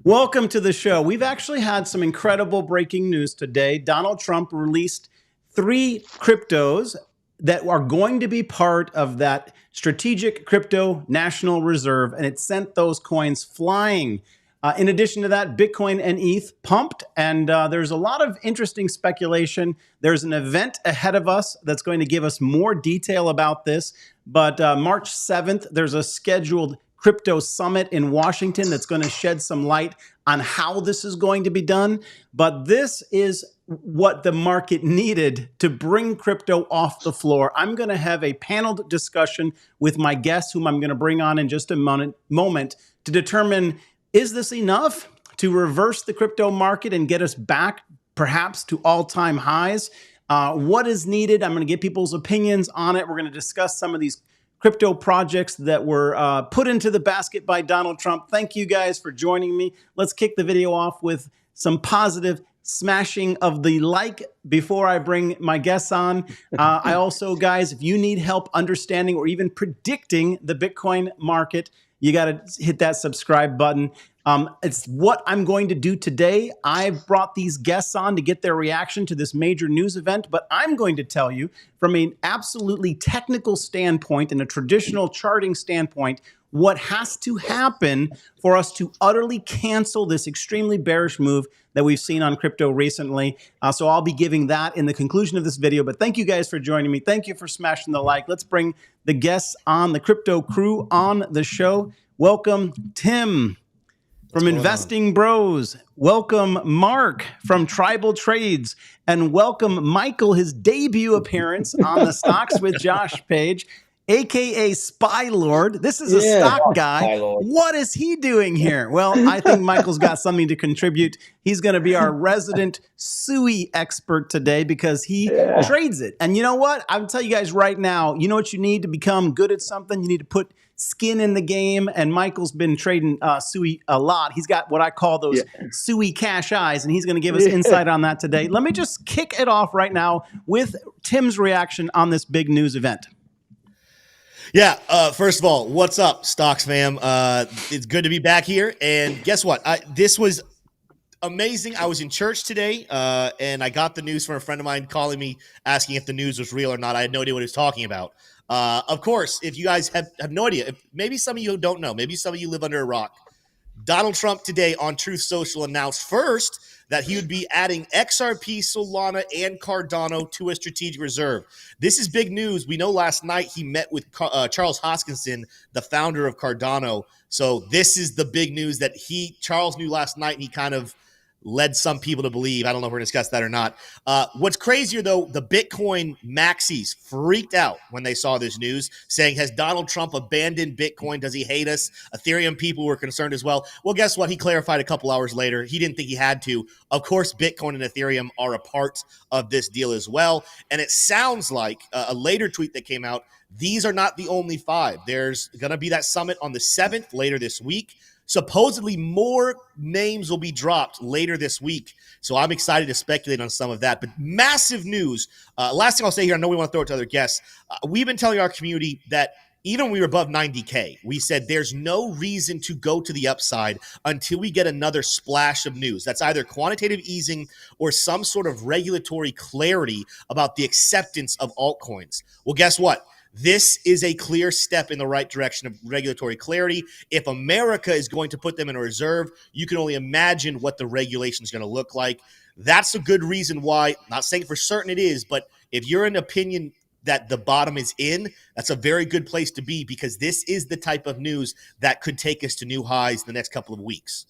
Welcome to the show. We've actually had some incredible breaking news today. Donald Trump released 3 cryptos that are going to be part of that strategic crypto national reserve, and it sent those coins flying. In addition to that, Bitcoin and ETH pumped, and there's a lot of interesting speculation. There's an event ahead of us that's going to give us more detail about this. But March 7th, there's a scheduled crypto summit in Washington that's going to shed some light on how this is going to be done. But this is what the market needed to bring crypto off the floor. I'm going to have a paneled discussion with my guests, whom I'm going to bring on in just a moment to determine, is this enough to reverse the crypto market and get us back perhaps to all-time highs? What is needed? I'm going to get people's opinions on it. We're going to discuss some of these crypto projects that were put into the basket by Donald Trump. Thank you guys for joining me. Let's kick the video off with some positive smashing of the like before I bring my guests on. I also, guys, if you need help understanding or even predicting the Bitcoin market, you got to hit that subscribe button. It's what I'm going to do today. I've brought these guests on to get their reaction to this major news event, but I'm going to tell you from an absolutely technical standpoint and a traditional charting standpoint, what has to happen for us to utterly cancel this extremely bearish move that we've seen on crypto recently. So I'll be giving that in the conclusion of this video, but thank you guys for joining me. Thank you for smashing the like. Let's bring the guests on, the crypto crew on the show. Welcome, Tim from Investing Bros. Welcome, Mark from Tribal Trades. And welcome, Michael, his debut appearance on the Stocks with Josh page, AKA Spy Lord. This is a stock guy. What is he doing here? Well, I think Michael's got something to contribute. He's going to be our resident SUI expert today because he trades it. And you know what? I'll tell you guys right now, you know what you need to become good at something? You need to put skin in the game, and Michael's been trading SUI a lot. He's got what I call those SUI cash eyes, and he's going to give us insight on that today. Let me just kick it off right now with Tim's reaction on this big news event. Yeah, first of all, what's up, Stocks fam? It's good to be back here, and guess what? This was amazing. I was in church today, and I got the news from a friend of mine calling me, asking if the news was real or not. I had no idea what he was talking about. Of course, if you guys have no idea, maybe some of you don't know, maybe some of you live under a rock, Donald Trump today on Truth Social announced first that he would be adding XRP, Solana, and Cardano to a strategic reserve. This is big news. We know last night he met with Charles Hoskinson, the founder of Cardano. So this is the big news that Charles knew last night, and he kind of led some people to believe. I don't know if we're going to discuss that or not. What's crazier, though, the Bitcoin maxis freaked out when they saw this news, saying, has Donald Trump abandoned Bitcoin? Does he hate us? Ethereum people were concerned as well. Well, guess what? He clarified a couple hours later. He didn't think he had to. Of course, Bitcoin and Ethereum are a part of this deal as well. And it sounds like a later tweet that came out, these are not the only 5. There's going to be that summit on the 7th later this week. Supposedly more names will be dropped later this week. So I'm excited to speculate on some of that. But massive news. Last thing I'll say here, I know we want to throw it to other guests. We've been telling our community that even when we were above 90K, we said there's no reason to go to the upside until we get another splash of news. That's either quantitative easing or some sort of regulatory clarity about the acceptance of altcoins. Well, guess what? This is a clear step in the right direction of regulatory clarity. If America is going to put them in a reserve, you can only imagine what the regulation is going to look like. That's a good reason why, not saying for certain it is, but if you're in opinion that the bottom is in, that's a very good place to be, because this is the type of news that could take us to new highs in the next couple of weeks.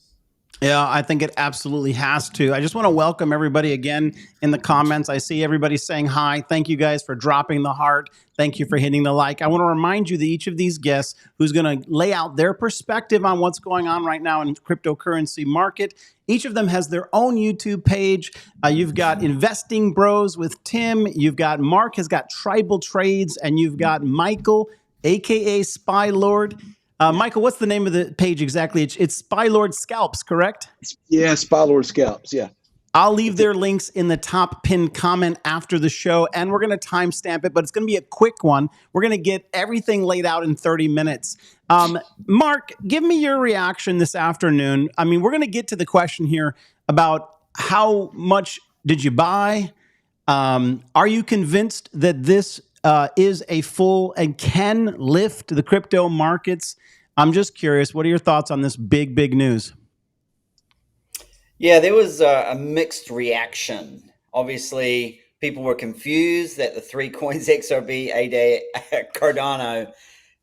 Yeah, I think it absolutely has to. I just want to welcome everybody again in the comments. I see everybody saying hi. Thank you guys for dropping the heart. Thank you for hitting the like. I want to remind you that each of these guests who's going to lay out their perspective on what's going on right now in cryptocurrency market, each of them has their own YouTube page. You've got Investing Bros with Tim. You've got Mark has got Tribal Trades, and you've got Michael, AKA Spy Lord. Michael, what's the name of the page exactly? It's Spy Lord Scalps, correct? Yeah, Spy Lord Scalps, yeah. I'll leave their links in the top pinned comment after the show, and we're going to timestamp it, but it's going to be a quick one. We're going to get everything laid out in 30 minutes. Mark, give me your reaction this afternoon. I mean, we're going to get to the question here about how much did you buy? Are you convinced that this is a full and can lift the crypto markets? I'm just curious. What are your thoughts on this big news? Yeah, there was a mixed reaction. Obviously, people were confused that the three coins XRP, ADA, Cardano,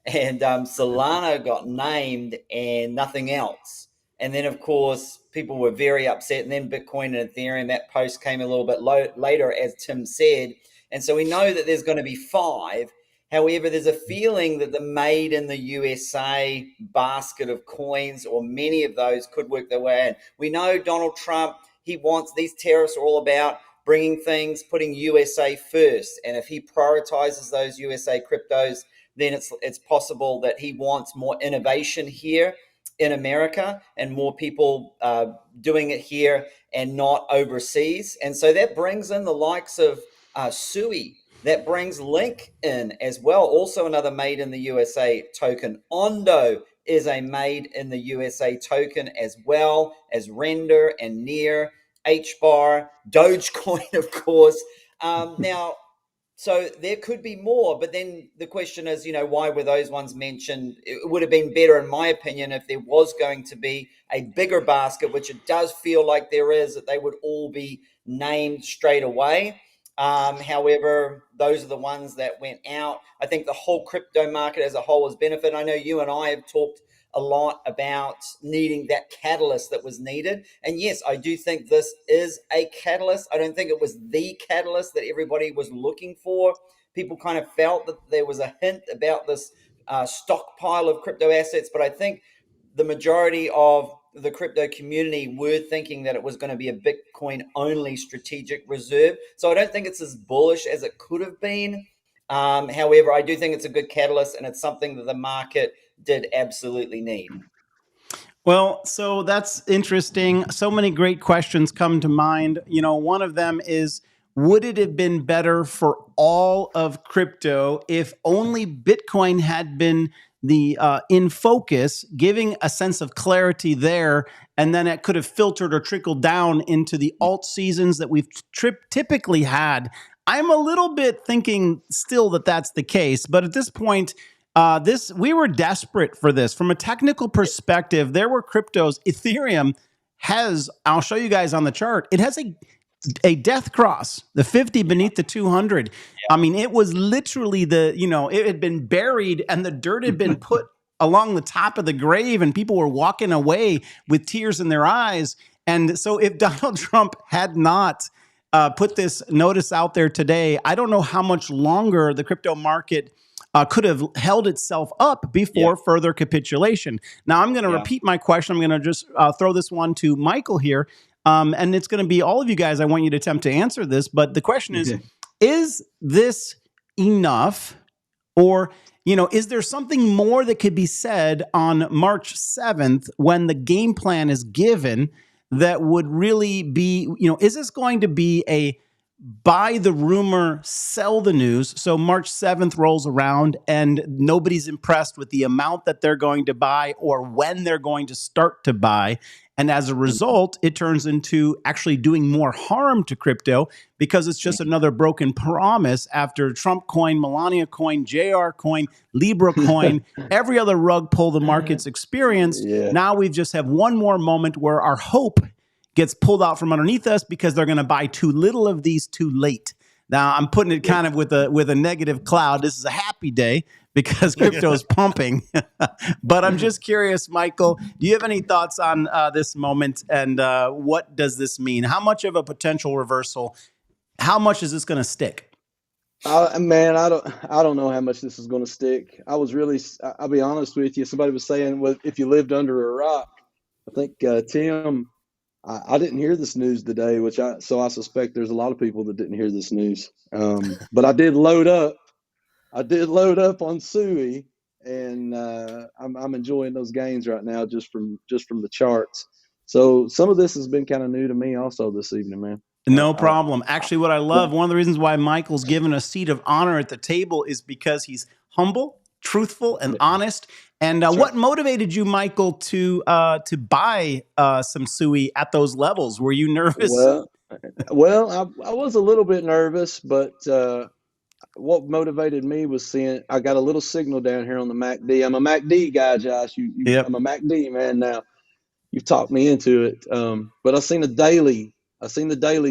and Solana got named and nothing else. And then, of course, people were very upset. And then Bitcoin and Ethereum, that post came a little bit later, as Tim said. And so we know that there's going to be five. However, there's a feeling that the made in the USA basket of coins, or many of those, could work their way in. We know Donald Trump, he wants, these tariffs are all about bringing things, putting USA first. And if he prioritizes those USA cryptos, then it's possible that he wants more innovation here in America and more people doing it here and not overseas. And so that brings in the likes of Sui. That brings Link in as well, also another made in the USA token. Ondo is a made in the USA token, as well as Render and Near, HBAR, Dogecoin, of course. Now, so there could be more, but then the question is, why were those ones mentioned? It would have been better, in my opinion, if there was going to be a bigger basket, which it does feel like there is, that they would all be named straight away. However, those are the ones that went out. I think the whole crypto market as a whole has benefited. I know you and I have talked a lot about needing that catalyst that was needed. And yes, I do think this is a catalyst. I don't think it was the catalyst that everybody was looking for. People kind of felt that there was a hint about this stockpile of crypto assets, but I think the majority of the crypto community were thinking that it was going to be a Bitcoin only strategic reserve. So I don't think it's as bullish as it could have been. However, I do think it's a good catalyst, and it's something that the market did absolutely need. Well, so that's interesting. So many great questions come to mind. One of them is, would it have been better for all of crypto if only Bitcoin had been the in focus, giving a sense of clarity there, and then it could have filtered or trickled down into the alt seasons that we've typically had? I'm a little bit thinking still that that's the case, but at this point, we were desperate for this. From a technical perspective, there were cryptos. Ethereum has, I'll show you guys on the chart, it has a death cross, the 50 beneath the 200. I mean, it was literally it had been buried and the dirt had been put along the top of the grave, and people were walking away with tears in their eyes. And so if Donald Trump had not put this notice out there today, I don't know how much longer the crypto market could have held itself up before further capitulation. Now, I'm going to repeat my question. I'm going to just throw this one to Michael here. And it's going to be all of you guys. I want you to attempt to answer this. But the question is this enough? Or, is there something more that could be said on March 7th when the game plan is given that would really be, is this going to be a buy the rumor, sell the news? So March 7th rolls around and nobody's impressed with the amount that they're going to buy or when they're going to start to buy. And as a result, it turns into actually doing more harm to crypto because it's just another broken promise after Trump coin, Melania coin, JR coin, Libra coin, every other rug pull the market's experienced. Now we just have one more moment where our hope gets pulled out from underneath us because they're going to buy too little of these too late. Now I'm putting it kind of with a negative cloud. This is a happy day because crypto is pumping. But I'm just curious, Michael, do you have any thoughts on this moment, and what does this mean? How much of a potential reversal? How much is this going to stick? Man, I don't know how much this is going to stick. I'll be honest with you. Somebody was saying, well, if you lived under a rock, I think Tim, I didn't hear this news today, so I suspect there's a lot of people that didn't hear this news. But I did load up on Sui, and I'm enjoying those gains right now just from the charts. So some of this has been kind of new to me also this evening, man. No problem. Actually, what I love, one of the reasons why Michael's given a seat of honor at the table is because he's humble, truthful, and honest. And what motivated you, Michael, to buy some suey at those levels? Were you nervous? Well, I was a little bit nervous, but what motivated me was seeing I got a little signal down here on the MACD. I'm a MACD guy, Josh. Yep. I'm a MACD man now. You've talked me into it. But I seen the daily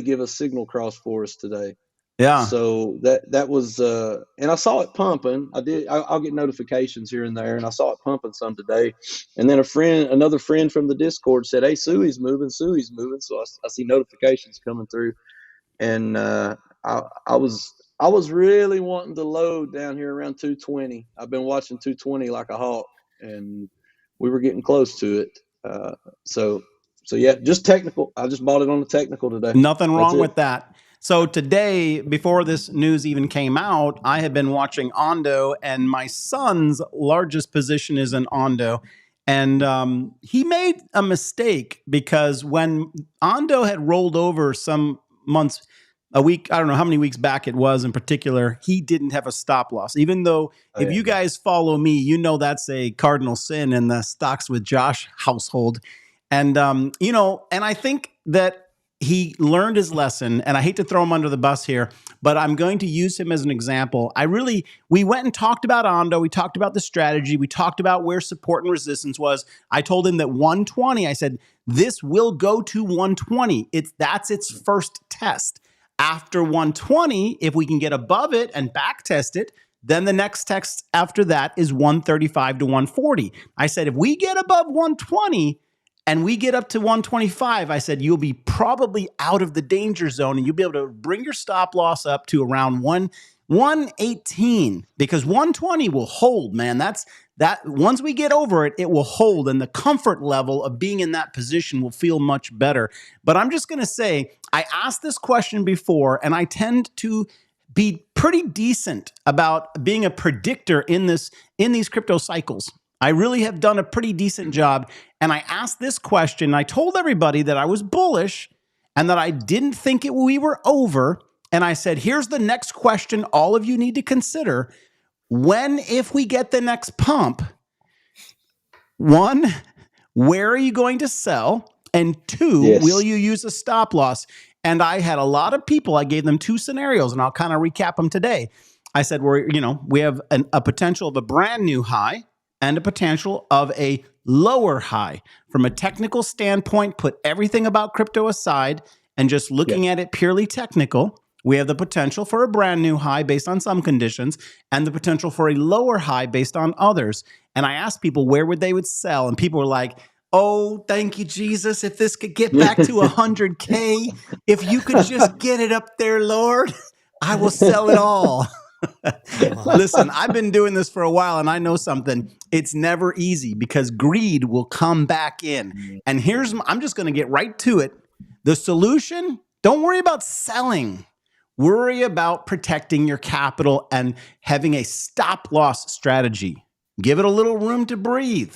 give a signal cross for us today. Yeah. So that was and I saw it pumping. I'll get notifications here and there, and I saw it pumping some today. And then another friend from the Discord said, "Hey, Suey's moving." So I see notifications coming through, and I was really wanting to load down here around 220. I've been watching 220 like a hawk, and we were getting close to it. So yeah, just technical. I just bought it on the technical today. Nothing wrong with that. So today, before this news even came out, I had been watching Ondo, and my son's largest position is in Ondo. And he made a mistake because when Ondo had rolled over some months, a week, I don't know how many weeks back it was in particular, he didn't have a stop loss. Even though if you guys follow me, you know that's a cardinal sin in the Stocks with Josh household. And, you know, and I think that he learned his lesson, and I hate to throw him under the bus here, but I'm going to use him as an example. We went and talked about Ondo. We talked about the strategy. We talked about where support and resistance was. I told him that 120, I said, this will go to 120. That's its first test. After 120, if we can get above it and back test it, then the next test after that is 135 to 140. I said, if we get above 120, and we get up to 125, I said, you'll be probably out of the danger zone and you'll be able to bring your stop loss up to around 118 because 120 will hold, man. That once we get over it, it will hold. And the comfort level of being in that position will feel much better. But I'm just going to say, I asked this question before, and I tend to be pretty decent about being a predictor in these crypto cycles. I really have done a pretty decent job. And I asked this question. I told everybody that I was bullish and that I didn't think we were over. And I said, here's the next question all of you need to consider. If we get the next pump, one, where are you going to sell? And two, will you use a stop loss? And I had a lot of people, I gave them two scenarios, and I'll kind of recap them today. I said, we have a potential of a brand new high and a potential of a lower high. From a technical standpoint, put everything about crypto aside and just looking at it purely technical, we have the potential for a brand new high based on some conditions and the potential for a lower high based on others. And I asked people where they would sell, and people were like, oh, thank you, Jesus. If this could get back to 100K, if you could just get it up there, Lord, I will sell it all. Listen, I've been doing this for a while, and I know something. It's never easy because greed will come back in. And I'm just going to get right to it. The solution, don't worry about selling. Worry about protecting your capital and having a stop loss strategy. Give it a little room to breathe,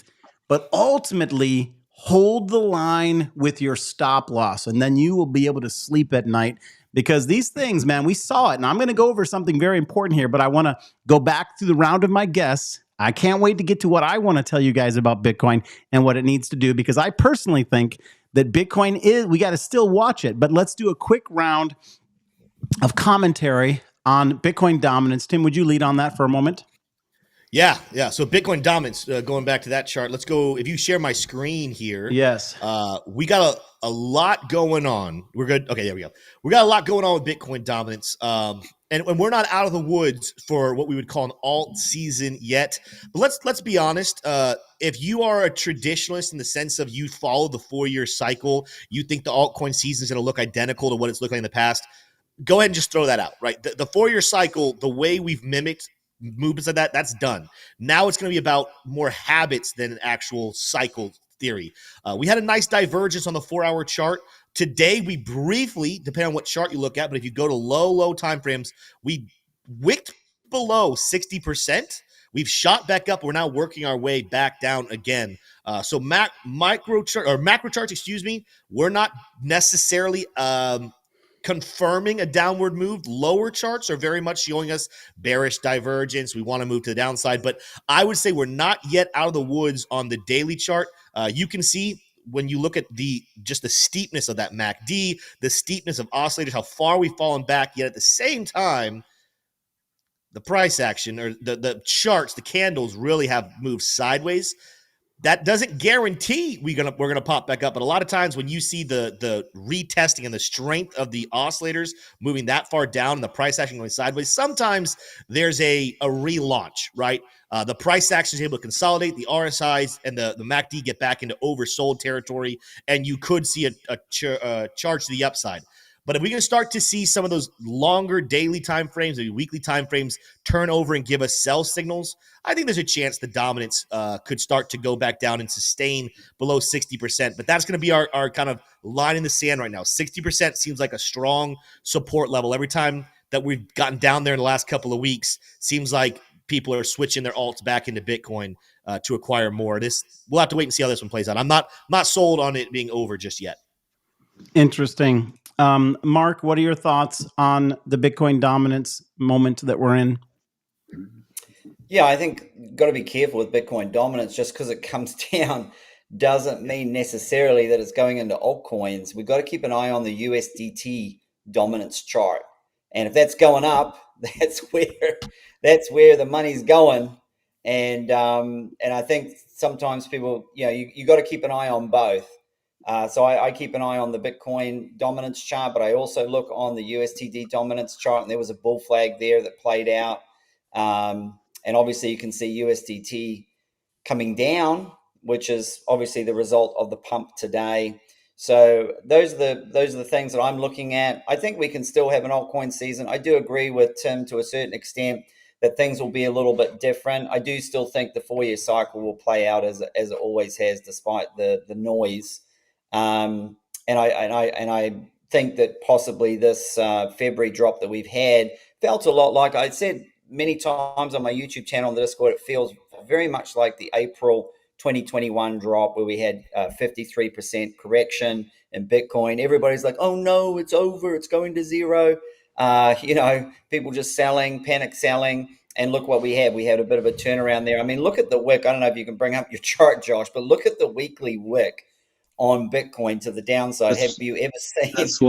but ultimately hold the line with your stop loss, and then you will be able to sleep at night. Because these things, man, we saw it. And I'm going to go over something very important here, but I want to go back through the round of my guests. I can't wait to get to what I want to tell you guys about Bitcoin and what it needs to do, because I personally think that Bitcoin we got to still watch it. But let's do a quick round of commentary on Bitcoin dominance. Tim, would you lead on that for a moment? Yeah. So Bitcoin dominance, going back to that chart, let's go. If you share my screen here. Yes. We got a lot going on. We're good. Okay, there we go. We got a lot going on with Bitcoin dominance. And we're not out of the woods for what we would call an alt season yet. But let's be honest. If you are a traditionalist in the sense of you follow the 4-year cycle, you think the altcoin season is going to look identical to what it's looked like in the past, go ahead and just throw that out, right? The 4-year cycle, the way we've mimicked movements like that's done. Now it's going to be about more habits than an actual cycle theory. We had a nice divergence on the 4-hour chart. Today, we briefly, depending on what chart you look at, but if you go to low time frames, we wicked below 60%, We've shot back up. We're now working our way back down again. So macro charts, excuse me, we're not necessarily confirming a downward move. Lower charts are very much showing us bearish divergence. We want to move to the downside, but I would say we're not yet out of the woods on the daily chart. You can see when you look at just the steepness of that MACD, the steepness of oscillators, how far we've fallen back, yet at the same time, the price action or the charts, the candles really have moved sideways. That doesn't guarantee we're gonna pop back up, but a lot of times when you see the retesting and the strength of the oscillators moving that far down and the price action going sideways, sometimes there's a relaunch, right? The price action is able to consolidate, the RSIs and the MACD get back into oversold territory, and you could see a charge to the upside. But if we can start to see some of those longer daily time frames, maybe weekly time frames, turn over and give us sell signals, I think there's a chance the dominance could start to go back down and sustain below 60%. But that's going to be our kind of line in the sand right now. 60% seems like a strong support level. Every time that we've gotten down there in the last couple of weeks, seems like people are switching their alts back into Bitcoin to acquire more. We'll have to wait and see how this one plays out. I'm not sold on it being over just yet. Interesting. Mark, what are your thoughts on the Bitcoin dominance moment that we're in? Yeah, I think you've got to be careful with Bitcoin dominance. Just because it comes down doesn't mean necessarily that it's going into altcoins. We've got to keep an eye on the USDT dominance chart. And if that's going up, that's where the money's going. And I think sometimes people, you got to keep an eye on both. So I keep an eye on the Bitcoin dominance chart, but I also look on the USDT dominance chart, and there was a bull flag there that played out. And obviously you can see USDT coming down, which is obviously the result of the pump today. So those are the things that I'm looking at. I think we can still have an altcoin season. I do agree with Tim to a certain extent that things will be a little bit different. I do still think the 4-year cycle will play out as it always has, despite the noise. And I think that possibly this February drop that we've had felt a lot like I said many times on my YouTube channel on the Discord. It feels very much like the April 2021 drop where we had 53% correction in Bitcoin. Everybody's like, "Oh no, it's over. It's going to zero." People just selling, panic selling. And look what we had. We had a bit of a turnaround there. I mean, look at the wick. I don't know if you can bring up your chart, Josh, but look at the weekly wick on Bitcoin to the downside. Have you ever seen that's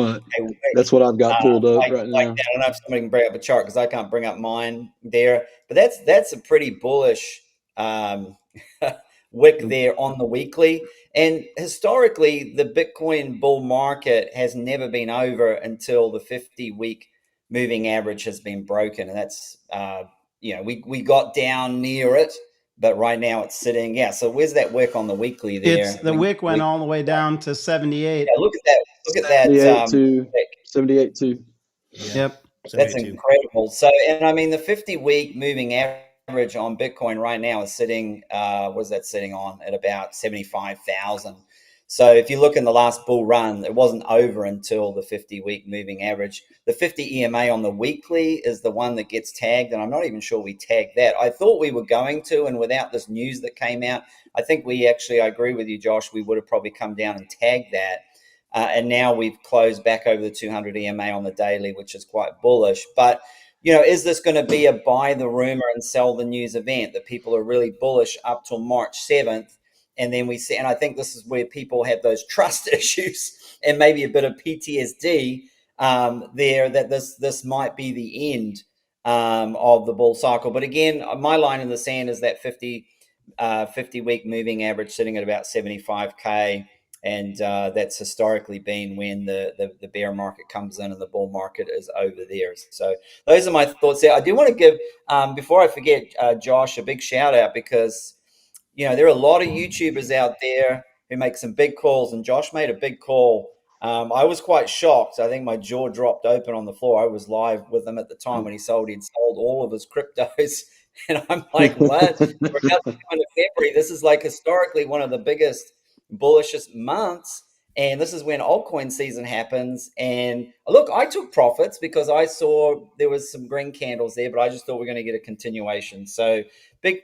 what I've got pulled up right now. I don't know if somebody can bring up a chart because I can't bring up mine there. But that's a pretty bullish wick there on the weekly. And historically, the Bitcoin bull market has never been over until the 50-week moving average has been broken. And that's we got down near it. But right now it's sitting, so where's that wick on the weekly there? The wick went all the way down to 78. Yeah, look at that. Look at that. 78.2. Yep. That's incredible. So, and I mean, the 50-week moving average on Bitcoin right now is sitting, what's that sitting on? At about 75,000. So if you look in the last bull run, it wasn't over until the 50-week moving average. The 50 EMA on the weekly is the one that gets tagged, and I'm not even sure we tagged that. I thought we were going to, and without this news that came out, I think I agree with you, Josh, we would have probably come down and tagged that. And now we've closed back over the 200 EMA on the daily, which is quite bullish. But, is this going to be a buy the rumor and sell the news event that people are really bullish up till March 7th? And then we see, and I think this is where people have those trust issues and maybe a bit of PTSD there, that this might be the end of the bull cycle. But again, my line in the sand is that 50-week moving average sitting at about 75K. And that's historically been when the bear market comes in and the bull market is over there. So those are my thoughts there. I do want to give, before I forget, Josh, a big shout out because there are a lot of YouTubers out there who make some big calls, and Josh made a big call. I was quite shocked. I think my jaw dropped open on the floor. I was live with him at the time when he'd sold all of his cryptos. And I'm like, what? We're about to come into February. This is like historically one of the biggest, bullishest months. And this is when altcoin season happens. And look, I took profits because I saw there was some green candles there, but I just thought we're going to get a continuation. So big,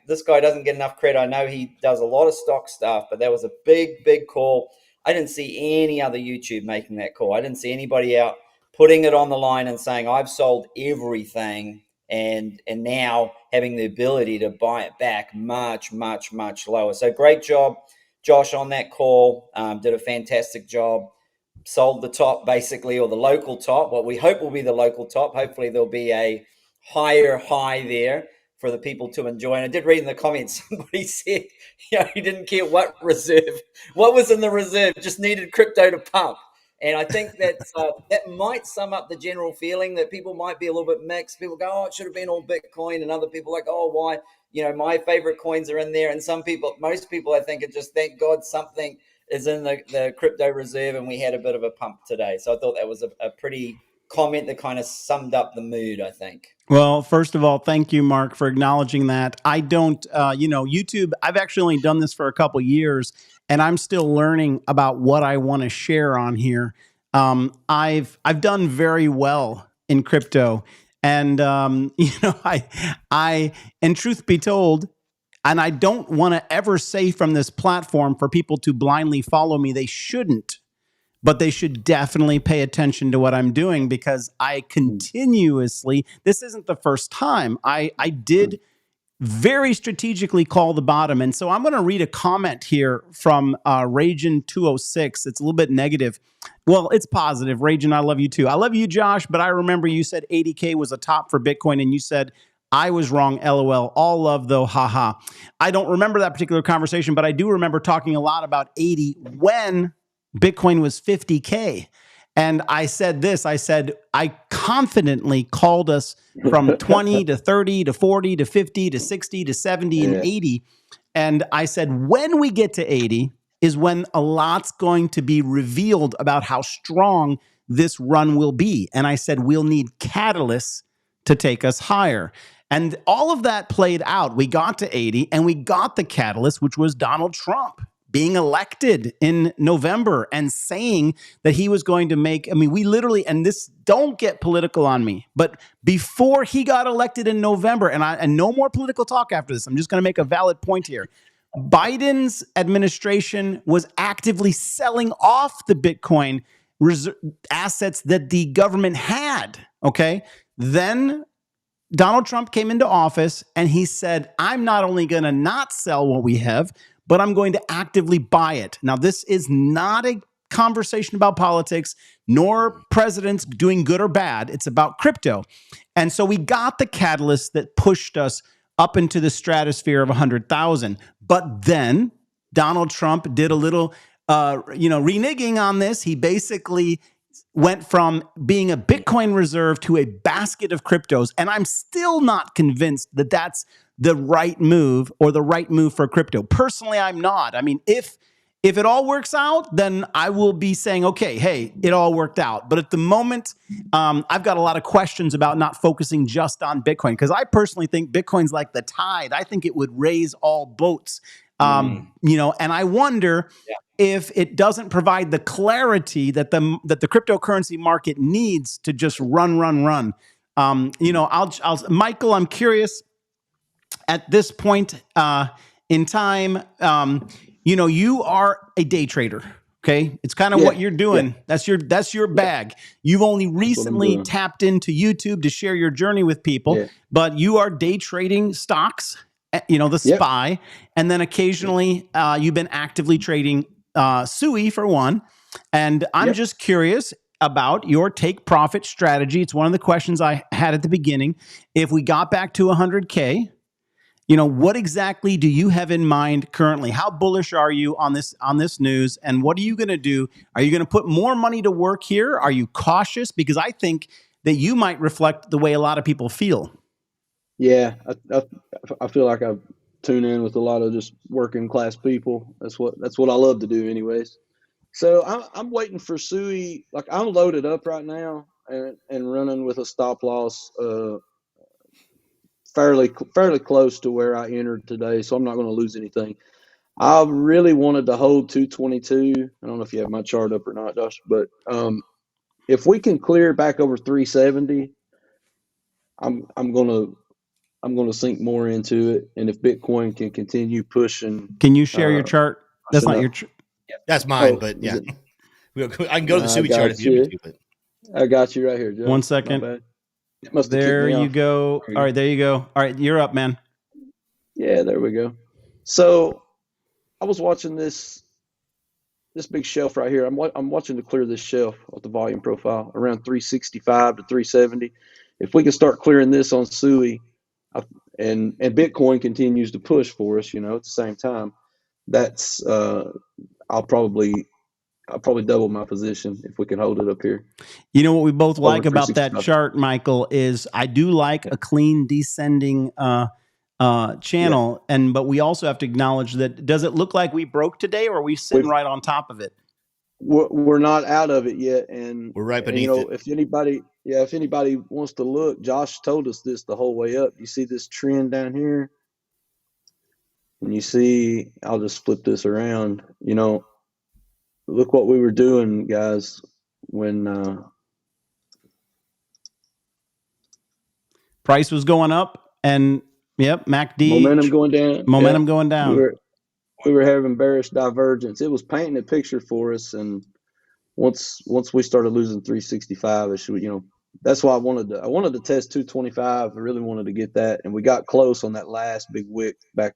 this guy doesn't get enough credit. I know he does a lot of stock stuff, but that was a big call. I didn't see any other YouTube making that call. I didn't see anybody out putting it on the line and saying, I've sold everything, and now having the ability to buy it back much lower. So great job, Josh, on that call. Did a fantastic job. Sold the top, basically, or the local top, what we hope will be the local top. Hopefully there'll be a higher high there for the people to enjoy. And I did read in the comments, somebody said, he didn't care what was in the reserve, just needed crypto to pump. And I think that might sum up the general feeling that people might be a little bit mixed. People go, oh, it should have been all Bitcoin. And other people like, oh, why? My favorite coins are in there. And most people, I think, are just, thank God something is in the crypto reserve, and we had a bit of a pump today. So I thought that was a pretty comment that kind of summed up the mood, I think. Well, first of all, thank you, Mark, for acknowledging that. I don't, YouTube, I've actually only done this for a couple years, and I'm still learning about what I want to share on here. I've done very well in crypto, and and truth be told, and I don't want to ever say from this platform for people to blindly follow me. They shouldn't. But they should definitely pay attention to what I'm doing, because I continuously, this isn't the first time, I did very strategically call the bottom. And so I'm going to read a comment here from Ragin 206. It's a little bit negative. Well, it's positive. Ragin, I love you too. I love you, Josh, but I remember you said 80K was a top for Bitcoin, and you said I was wrong, LOL. All love though, haha. I don't remember that particular conversation, but I do remember talking a lot about 80 when Bitcoin was 50K. And I said this, I confidently called us from 20 to 30 to 40 to 50 to 60 to 70 and 80. And I said, when we get to 80 is when a lot's going to be revealed about how strong this run will be. And I said, we'll need catalysts to take us higher. And all of that played out. We got to 80 and we got the catalyst, which was Donald Trump being elected in November and saying that he was going to make, we literally, and this, don't get political on me, but before he got elected in November, and no more political talk after this, I'm just going to make a valid point here. Biden's administration was actively selling off the Bitcoin assets that the government had, okay? Then Donald Trump came into office and he said, I'm not only going to not sell what we have, but I'm going to actively buy it. Now, this is not a conversation about politics, nor presidents doing good or bad. It's about crypto. And so we got the catalyst that pushed us up into the stratosphere of 100,000. But then Donald Trump did a little, reneging on this. He basically went from being a Bitcoin reserve to a basket of cryptos. And I'm still not convinced that that's the right move or the right move for crypto. Personally, I'm not. If it all works out, then I will be saying, okay, hey, it all worked out. But at the moment, I've got a lot of questions about not focusing just on Bitcoin, because I personally think Bitcoin's like the tide. I think it would raise all boats. And I wonder if it doesn't provide the clarity that the cryptocurrency market needs to just run. Michael, I'm curious at this point in time, you are a day trader. Okay. It's kind of what you're doing. Yeah. That's your bag. You've only recently tapped into YouTube to share your journey with people, but you are day trading stocks, the SPY. And then occasionally you've been actively trading SUI for one. And I'm just curious about your take profit strategy. It's one of the questions I had at the beginning. If we got back to 100K, what exactly do you have in mind currently? How bullish are you on this news? And what are you going to do? Are you going to put more money to work here? Are you cautious? Because I think that you might reflect the way a lot of people feel. Yeah, I feel like I tune in with a lot of just working class people. That's what I love to do anyways. So I'm waiting for SUI. Like, I'm loaded up right now and running with a stop loss fairly close to where I entered today, so I'm not going to lose anything. I really wanted to hold 222. I don't know if you have my chart up or not, Josh, but if we can clear back over 370, I'm gonna sink more into it. And if Bitcoin can continue pushing, Can you share your chart? That's pushing not up. your. That's mine, Oh, but is yeah, it? I can go to the I Sui chart if got you need you. me to. But I got you right here, Joe. One My second. bad. It must have kicked There me you off. go. There we All go. right, there you go. All right, you're up, man. Yeah, there we go. So I was watching this big shelf right here. I'm watching to clear this shelf with the volume profile around 365 to 370. If we can start clearing this on Sui, and Bitcoin continues to push for us, at the same time, that's I'll probably double my position if we can hold it up here You know what we both over like about that 365. chart, Michael, is I do like a clean descending Yeah, channel, but we also have to acknowledge that does it look like we broke today, or are we sitting we've right on top of it? we're not out of it yet, and we're right and beneath it. if anybody wants to look, Josh told us this the whole way up. You see this trend down here, and you see, I'll just flip this around. Look what we were doing, guys, when Price was going up, and yep, MACD momentum going down. Yeah, momentum going we down. were having bearish divergence. It was painting a picture for us, and once we started losing 365, that's why I wanted to test 225. I really wanted to get that, and we got close on that last big wick back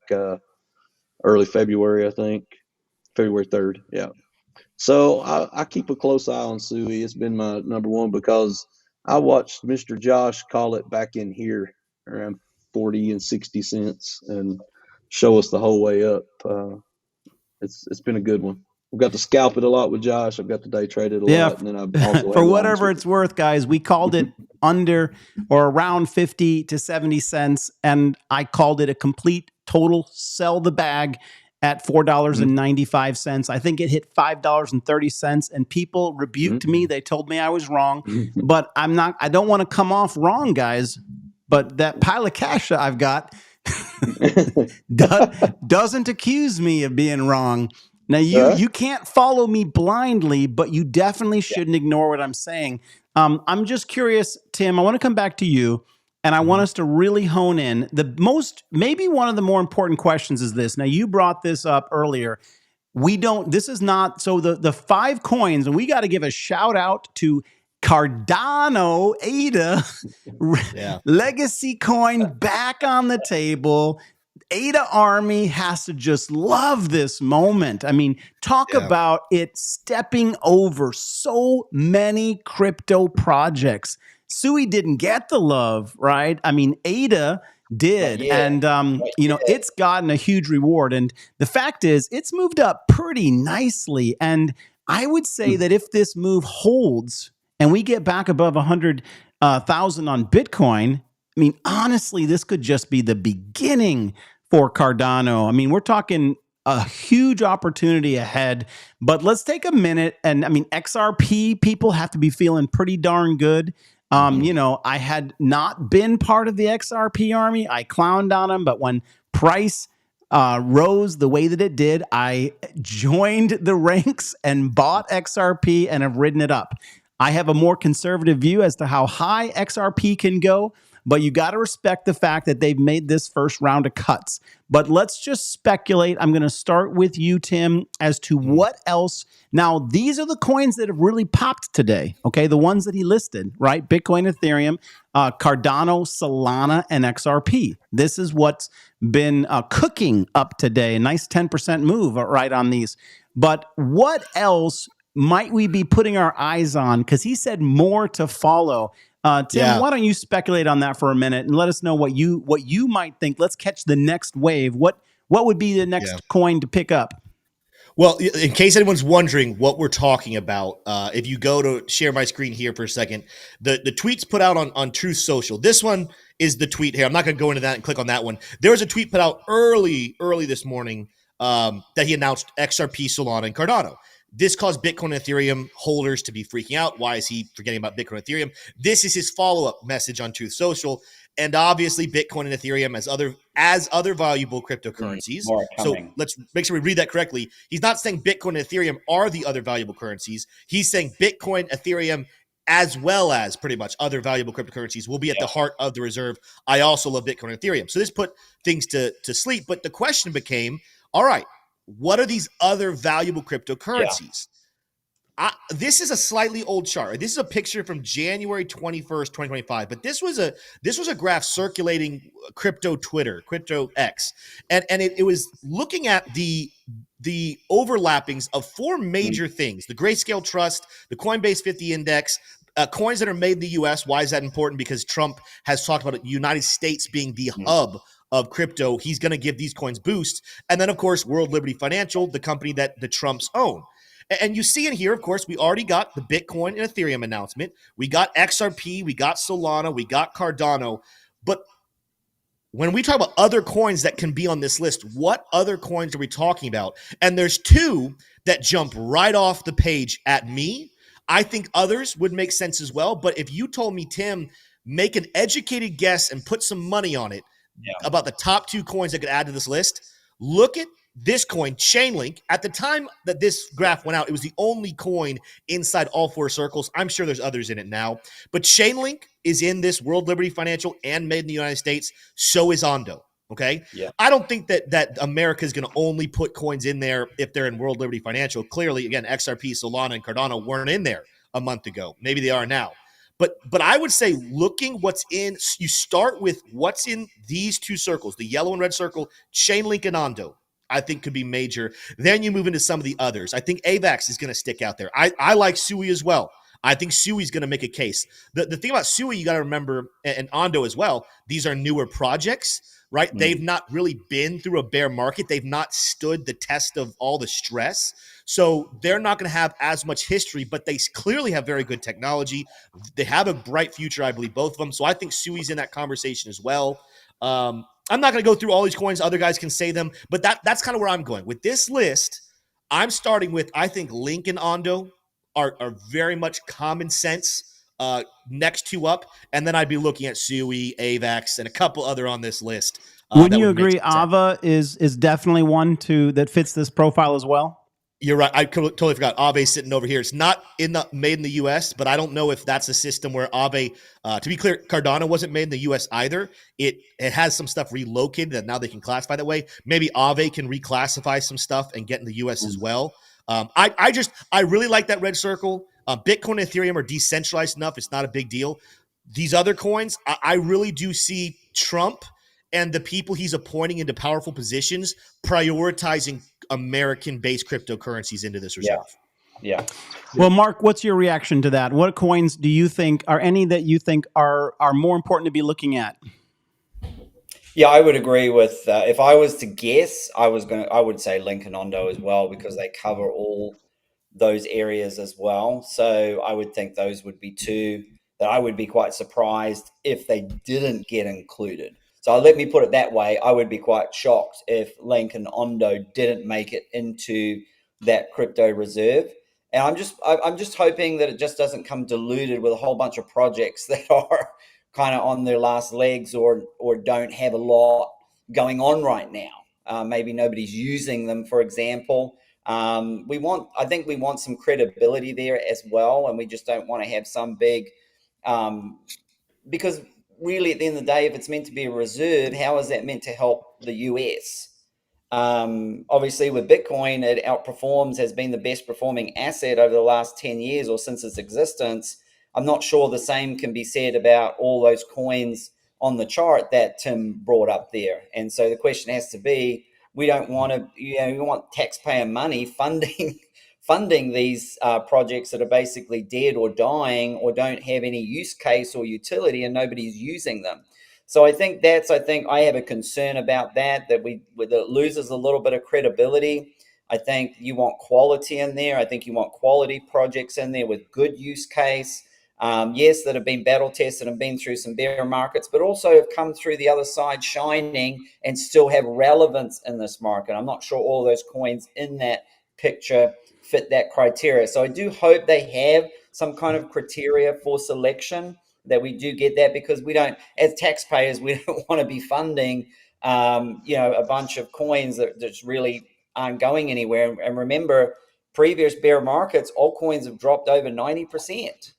early February, I think, February 3rd. Yeah. So I keep a close eye on Sui. It's been my number one because I watched Mr. Josh call it back in here around 40 and 60 cents and show us the whole way up. It's been a good one. We've got to scalp it a lot with Josh. I've got to day trade it a Yeah, lot, and then I've also for had longs whatever with it's worth, guys, we called it under or around 50 to 70 cents, and I called it a complete total sell the bag at him. $4.95. I think it hit $5.30, and people rebuked me. They told me I was wrong, but I don't want to come off wrong, guys. But that pile of cash that I've got doesn't accuse me of being wrong. Now you can't follow me blindly, but you definitely shouldn't ignore what I'm saying. I'm just curious, Tim. I want to come back to you, and I want us to really hone in. Maybe one of the more important questions is this. Now you brought this up earlier. This is not, so the 5 coins, and we got to give a shout out to Cardano, ADA, Yeah, legacy coin back on the table. ADA Army has to just love this moment. I mean, talk yeah, about it stepping over so many crypto projects. Sui didn't get the love, right? I mean, ADA did. Yeah. And, it's gotten a huge reward. And the fact is, it's moved up pretty nicely. And I would say that if this move holds and we get back above 100,000 on Bitcoin, I mean, honestly, this could just be the beginning for Cardano. I mean, we're talking a huge opportunity ahead. But let's take a minute. And I mean, XRP people have to be feeling pretty darn good. I had not been part of the XRP army. I clowned on them, but when price rose the way that it did, I joined the ranks and bought XRP and have ridden it up. I have a more conservative view as to how high XRP can go, but you got to respect the fact that they've made this first round of cuts. But let's just speculate. I'm going to start with you, Tim, as to what else. Now, these are the coins that have really popped today, okay? The ones that he listed, right? Bitcoin, Ethereum, Cardano, Solana, and XRP. This is what's been cooking up today. A nice 10% move right on these. But what else might we be putting our eyes on? Because he said more to follow. Tim, yeah. why don't you speculate on that for a minute and let us know what you might think. Let's catch the next wave. What would be the next coin to pick up? Well, in case anyone's wondering what we're talking about, if you go to share my screen here for a second, the tweets put out on Truth Social. This one is the tweet here. I'm not going to go into that and click on that one. There was a tweet put out early this morning that he announced XRP, Solana, and Cardano. This caused Bitcoin and Ethereum holders to be freaking out. Why is he forgetting about Bitcoin and Ethereum? This is his follow-up message on Truth Social. and obviously Bitcoin and Ethereum as other valuable cryptocurrencies. More So coming. let's make sure we read that correctly. He's not saying Bitcoin and Ethereum are the other valuable currencies. He's saying Bitcoin, Ethereum, as well as pretty much other valuable cryptocurrencies will be at the heart of the reserve. I also love Bitcoin and Ethereum. So this put things to sleep. But the question became, all right, what are these other valuable cryptocurrencies? This is a slightly old chart. This is a picture from January 21st, 2025. But this was a graph circulating crypto Twitter, crypto X. And it was looking at the overlappings of four major things: the Grayscale Trust, the Coinbase 50 Index, coins that are made in the US. Why is that important? Because Trump has talked about the United States being the hub of crypto. He's going to give these coins boosts. And then, of course, World Liberty Financial, the company that the Trumps own. And you see in here, of course, we already got the Bitcoin and Ethereum announcement. We got XRP, we got Solana, we got Cardano. But when we talk about other coins that can be on this list, what other coins are we talking about? And there's two that jump right off the page at me. I think others would make sense as well. But if you told me, Tim, make an educated guess and put some money on it about the top two coins that could add to this list, look at this coin, Chainlink. At the time that this graph went out, it was the only coin inside all four circles. I'm sure there's others in it now. But Chainlink is in this World Liberty Financial and made in the United States. So is Ondo. Okay. Yeah. I don't think that America is going to only put coins in there if they're in World Liberty Financial. Clearly, again, XRP, Solana, and Cardano weren't in there a month ago. Maybe they are now. But I would say looking what's in, you start with what's in these two circles, the yellow and red circle, Chainlink and Ondo, I think could be major. Then you move into some of the others. I think AVAX is going to stick out there. I like Sui as well. I think Sui's going to make a case. The thing about Sui, you got to remember, and Ondo as well, these are newer projects, right? They've not really been through a bear market. They've not stood the test of all the stress. So they're not going to have as much history, but they clearly have very good technology. They have a bright future, I believe, both of them. So I think Sui's in that conversation as well. I'm not going to go through all these coins. Other guys can say them, but that's kind of where I'm going. With this list, I'm starting with, I think Link and Ondo are very much common sense, next two up. And then I'd be looking at Sui, AVAX, and a couple other on this list. Wouldn't you agree Ava is definitely one that fits this profile as well? You're right. I totally forgot. Aave's sitting over here. It's not made in the U.S., but I don't know if that's a system where Aave, to be clear, Cardano wasn't made in the U.S. either. It has some stuff relocated that now they can classify that way. Maybe Aave can reclassify some stuff and get in the U.S. as well. I really like that red circle. Bitcoin and Ethereum are decentralized enough. It's not a big deal. These other coins, I really do see Trump and the people he's appointing into powerful positions prioritizing American-based cryptocurrencies into this reserve. Yeah. Well, Mark, what's your reaction to that? What coins do you think are any that you think are more important to be looking at? Yeah, I would agree with. If I was to guess, I would say Link and Ondo as well, because they cover all those areas as well. So I would think those would be two that I would be quite surprised if they didn't get included. So let me put it that way. I would be quite shocked if Link and Ondo didn't make it into that crypto reserve. And I'm just hoping that it just doesn't come diluted with a whole bunch of projects that are kind of on their last legs or don't have a lot going on right now. Maybe nobody's using them, for example. I think we want some credibility there as well, and we just don't want to have some big because really, at the end of the day, if it's meant to be a reserve, how is that meant to help the US? Obviously, with Bitcoin, it outperforms, has been the best performing asset over the last 10 years or since its existence. I'm not sure the same can be said about all those coins on the chart that Tim brought up there. And so the question has to be, we don't want to, we want taxpayer money funding these projects that are basically dead or dying or don't have any use case or utility and nobody's using them. So I think I have a concern about that it loses a little bit of credibility. I think you want quality in there. I think you want quality projects in there with good use case. Yes, that have been battle tested and been through some bear markets, but also have come through the other side shining and still have relevance in this market. I'm not sure all those coins in that picture fit that criteria. So I do hope they have some kind of criteria for selection. that we do get that, because we don't, as taxpayers, we don't want to be funding, a bunch of coins that just really aren't going anywhere. And remember, previous bear markets, altcoins have dropped over 90%.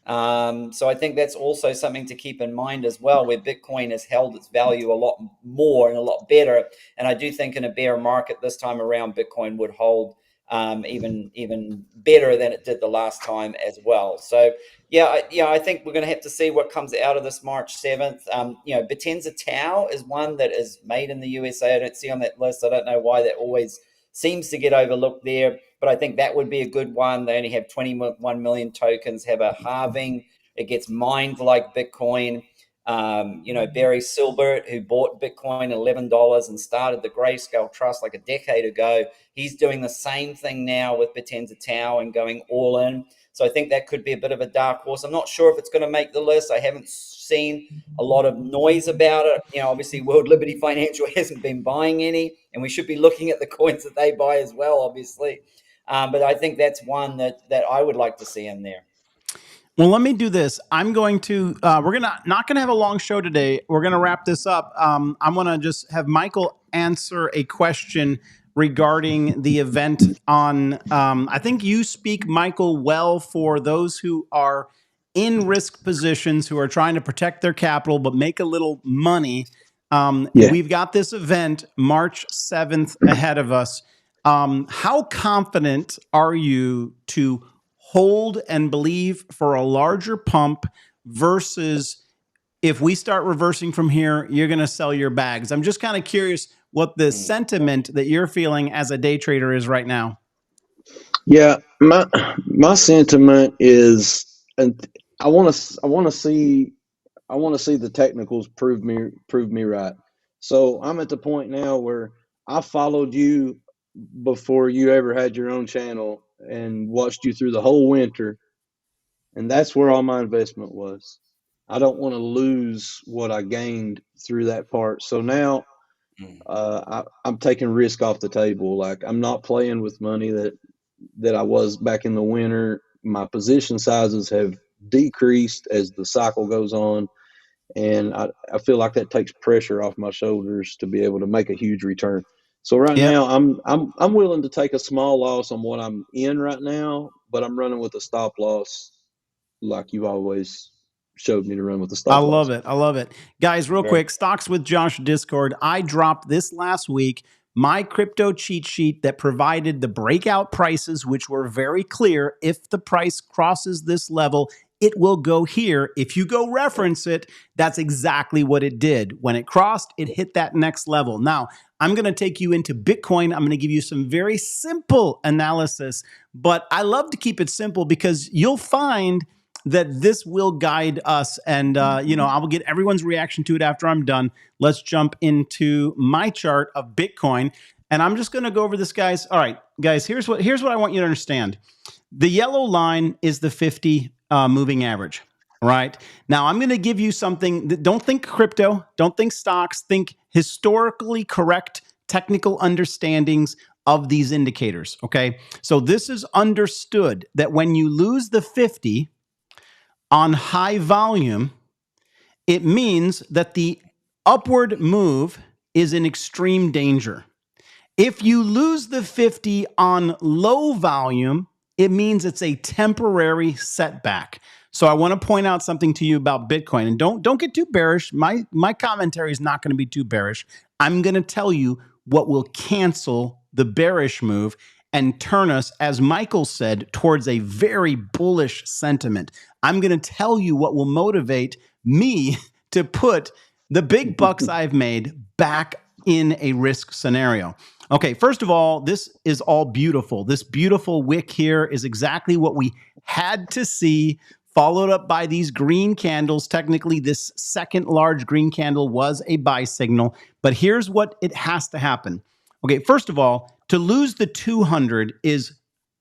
So I think that's also something to keep in mind as well, where Bitcoin has held its value a lot more and a lot better. And I do think in a bear market this time around, Bitcoin would hold even better than it did the last time as well. So I think we're going to have to see what comes out of this March 7th. Bitenza Tau is one that is made in the USA. I don't see on that list. I don't know why that always seems to get overlooked there, but I think that would be a good one. They only have 21 million tokens, have a halving. It gets mined like Bitcoin. Barry Silbert, who bought Bitcoin at $11 and started the Grayscale Trust like a decade ago, he's doing the same thing now with Bitenza Tau and going all in. So I think that could be a bit of a dark horse. I'm not sure if it's going to make the list. I haven't seen a lot of noise about it. Obviously World Liberty Financial hasn't been buying any, and we should be looking at the coins that they buy as well, obviously. But I think that's one that I would like to see in there. Well, let me do this. I'm going to, we're not going to have a long show today. We're going to wrap this up. I'm going to just have Michael answer a question regarding the event on, I think you speak, Michael, well for those who are in risk positions, who are trying to protect their capital, but make a little money. We've got this event March 7th ahead of us. How confident are you to hold and believe for a larger pump versus if we start reversing from here, you're going to sell your bags? I'm just kind of curious what the sentiment that you're feeling as a day trader is right now. Yeah, my sentiment is, and I want to see the technicals prove me right. So I'm at the point now where I followed you before you ever had your own channel and watched you through the whole winter, and that's where all my investment was. I don't want to lose what I gained through that part. So now I'm taking risk off the table. Like, I'm not playing with money that I was back in the winter. My position sizes have decreased as the cycle goes on, and I feel like that takes pressure off my shoulders to be able to make a huge return. So now I'm willing to take a small loss on what I'm in right now, but I'm running with a stop loss, like you've always showed me to run with the stop loss. I love it. Guys, real quick, Stocks with Josh Discord. I dropped this last week my crypto cheat sheet that provided the breakout prices, which were very clear. If the price crosses this level, it will go here. If you go reference it, that's exactly what it did. When it crossed, it hit that next level. Now, I'm going to take you into Bitcoin. I'm going to give you some very simple analysis, but I love to keep it simple because you'll find that this will guide us. And, I will get everyone's reaction to it after I'm done. Let's jump into my chart of Bitcoin. And I'm just going to go over this, guys. All right, guys, here's what I want you to understand. The yellow line is the 50 moving average, right? Now, I'm going to give you something that, don't think crypto, don't think stocks, think historically correct technical understandings of these indicators, okay? So this is understood that when you lose the 50 on high volume, it means that the upward move is in extreme danger. If you lose the 50 on low volume, it means it's a temporary setback. So I want to point out something to you about Bitcoin, and don't get too bearish. My commentary is not going to be too bearish. I'm going to tell you what will cancel the bearish move and turn us, as Michael said, towards a very bullish sentiment. I'm going to tell you what will motivate me to put the big bucks I've made back in a risk scenario. Okay, first of all, this is all beautiful. This beautiful wick here is exactly what we had to see, followed up by these green candles. Technically, this second large green candle was a buy signal, but here's what it has to happen. Okay, first of all, to lose the 200 is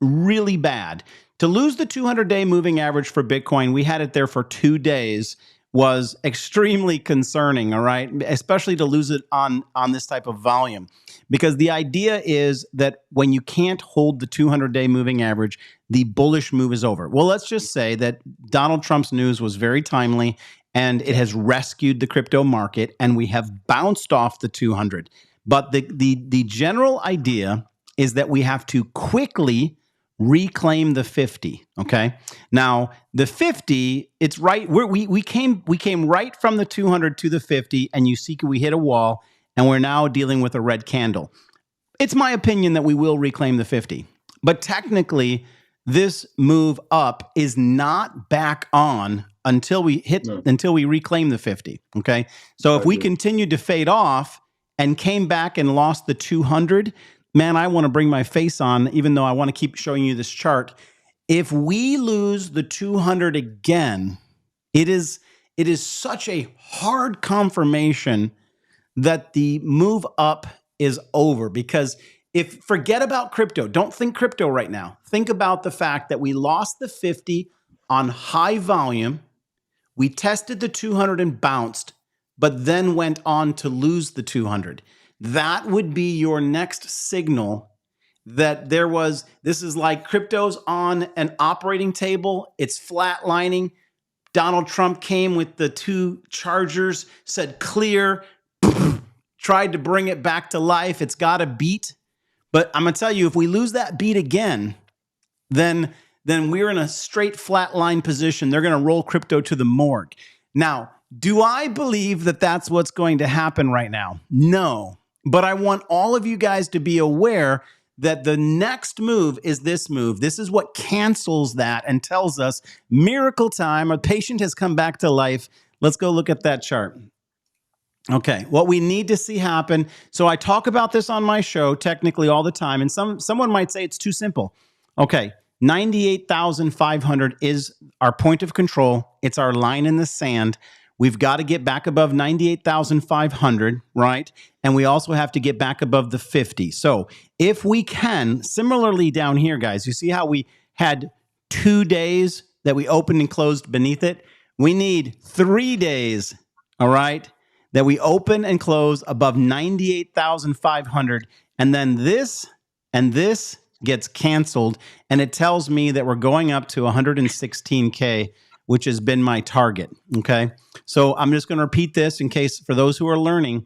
really bad. To lose the 200-day moving average for Bitcoin, we had it there for 2 days, was extremely concerning, all right? Especially to lose it on this type of volume. Because the idea is that when you can't hold the 200-day moving average, the bullish move is over. Well, let's just say that Donald Trump's news was very timely and it has rescued the crypto market and we have bounced off the 200. But the general idea is that we have to quickly reclaim the 50. Okay. Now the 50, it's right. We came right from the 200 to the 50, and you see we hit a wall, and we're now dealing with a red candle. It's my opinion that we will reclaim the 50, but technically, this move up is not back on until we reclaim the 50. Okay. So if we continued to fade off and came back and lost the 200, man, I want to bring my face on, even though I want to keep showing you this chart. If we lose the 200 again, it is such a hard confirmation that the move up is over. Because forget about crypto, don't think crypto right now. Think about the fact that we lost the 50 on high volume. We tested the 200 and bounced, but then went on to lose the 200. That would be your next signal that this is like crypto's on an operating table. It's flatlining. Donald Trump came with the 2 chargers, said clear, tried to bring it back to life. It's got a beat. But I'm going to tell you, if we lose that beat again, then we're in a straight flatline position. They're going to roll crypto to the morgue. Now, do I believe that that's what's going to happen right now? No. But I want all of you guys to be aware that the next move is this move. This is what cancels that and tells us miracle time. A patient has come back to life. Let's go look at that chart. Okay, what we need to see happen. So I talk about this on my show technically all the time, and someone might say it's too simple. Okay, 98,500 is our point of control. It's our line in the sand. We've got to get back above 98,500, right? And we also have to get back above the 50. So if we can, similarly down here, guys, you see how we had 2 days that we opened and closed beneath it? We need 3 days, all right, that we open and close above 98,500. And then this and this gets canceled. And it tells me that we're going up to 116K, which has been my target. Okay. So I'm just going to repeat this in case for those who are learning.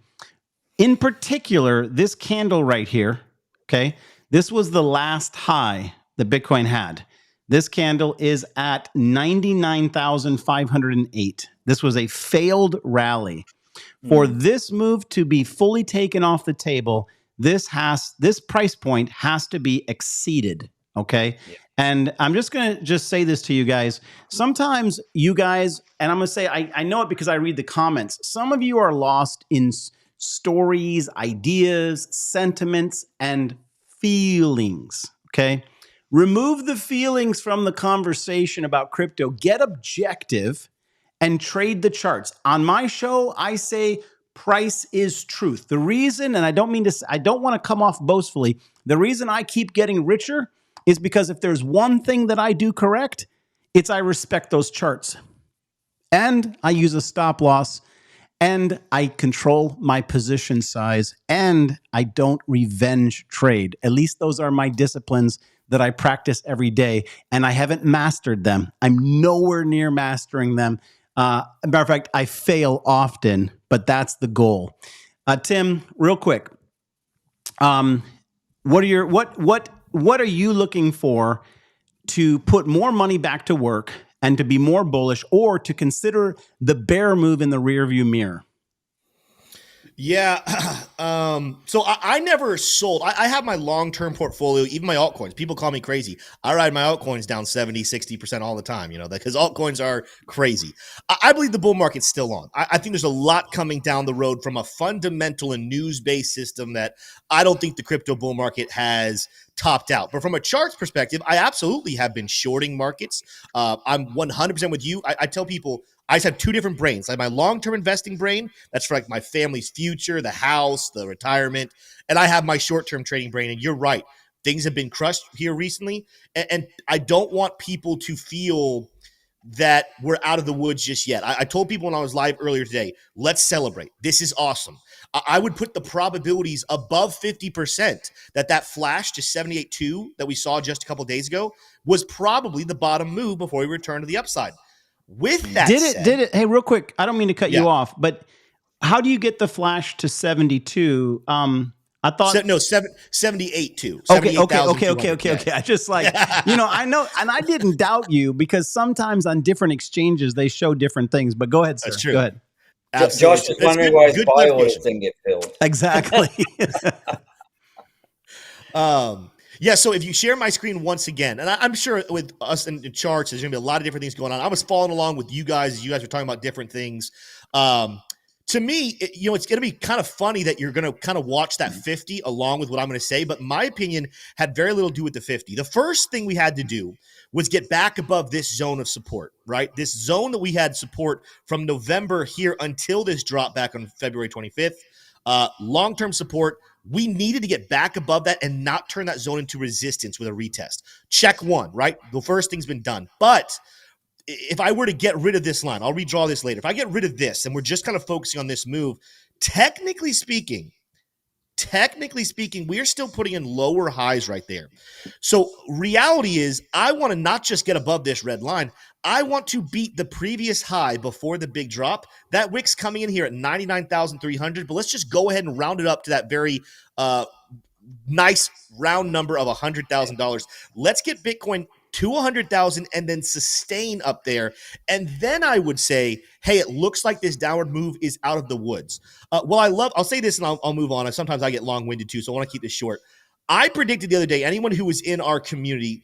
In particular, this candle right here, okay, this was the last high that Bitcoin had. This candle is at 99,508. This was a failed rally. For this move to be fully taken off the table, this price point has to be exceeded. Okay. Yeah. And I'm just going to say this to you guys. Sometimes you guys, and I'm going to say, I know it because I read the comments. Some of you are lost in stories, ideas, sentiments, and feelings. Okay. Remove the feelings from the conversation about crypto. Get objective and trade the charts. On my show, I say price is truth. The reason, and I don't want to come off boastfully, the reason I keep getting richer is because if there's one thing that I do correct, it's I respect those charts. And I use a stop loss, and I control my position size, and I don't revenge trade. At least those are my disciplines that I practice every day, and I haven't mastered them. I'm nowhere near mastering them. Matter of fact, I fail often, but that's the goal. Tim, real quick, what are you looking for to put more money back to work and to be more bullish, or to consider the bear move in the rearview mirror? Yeah. So I never sold. I have my long-term portfolio, even my altcoins. People call me crazy. I ride my altcoins down 70, 60% all the time, because altcoins are crazy. I believe the bull market's still on. I think there's a lot coming down the road from a fundamental and news-based system that I don't think the crypto bull market has topped out. But from a charts perspective, I absolutely have been shorting markets. I'm 100% with you. I tell people, I just have 2 different brains. I have my long-term investing brain. That's for like my family's future, the house, the retirement. And I have my short-term trading brain. And you're right. Things have been crushed here recently. And I don't want people to feel that we're out of the woods just yet. I told people when I was live earlier today, let's celebrate. This is awesome. I would put the probabilities above 50% that flash to 78.2 that we saw just a couple days ago was probably the bottom move before we return to the upside. With that did it? Hey, real quick, I don't mean to cut you Yeah. off, but how do you get the flash to 72? I thought 78 too. Okay. 78,200. I just I know, and I didn't doubt you because sometimes on different exchanges they show different things. But go ahead, sir. That's true. Go ahead. Absolutely. Josh is wondering why his Good buy orders clarification. didn't get filled. Exactly. Yeah, so if you share my screen once again, and I'm sure with us in the charts, there's going to be a lot of different things going on. I was following along with you guys as you guys were talking about different things. To me, it's going to be kind of funny that you're going to kind of watch that 50 along with what I'm going to say, but my opinion had very little to do with the 50. The first thing we had to do was get back above this zone of support, right? This zone that we had support from November here until this drop back on February 25th. Long-term support. We needed to get back above that and not turn that zone into resistance with a retest. Check one, right? The first thing's been done. But if I were to get rid of this line, I'll redraw this later. If I get rid of this and we're just kind of focusing on this move, technically speaking, we are still putting in lower highs right there. So reality is I want to not just get above this red line. I want to beat the previous high before the big drop. That wick's coming in here at 99,300, but let's just go ahead and round it up to that very nice round number of $100,000. Let's get Bitcoin to 100,000 and then sustain up there. And then I would say, hey, it looks like this downward move is out of the woods. I'll say this and I'll move on. Sometimes I get long-winded too, so I want to keep this short. I predicted the other day, anyone who was in our community,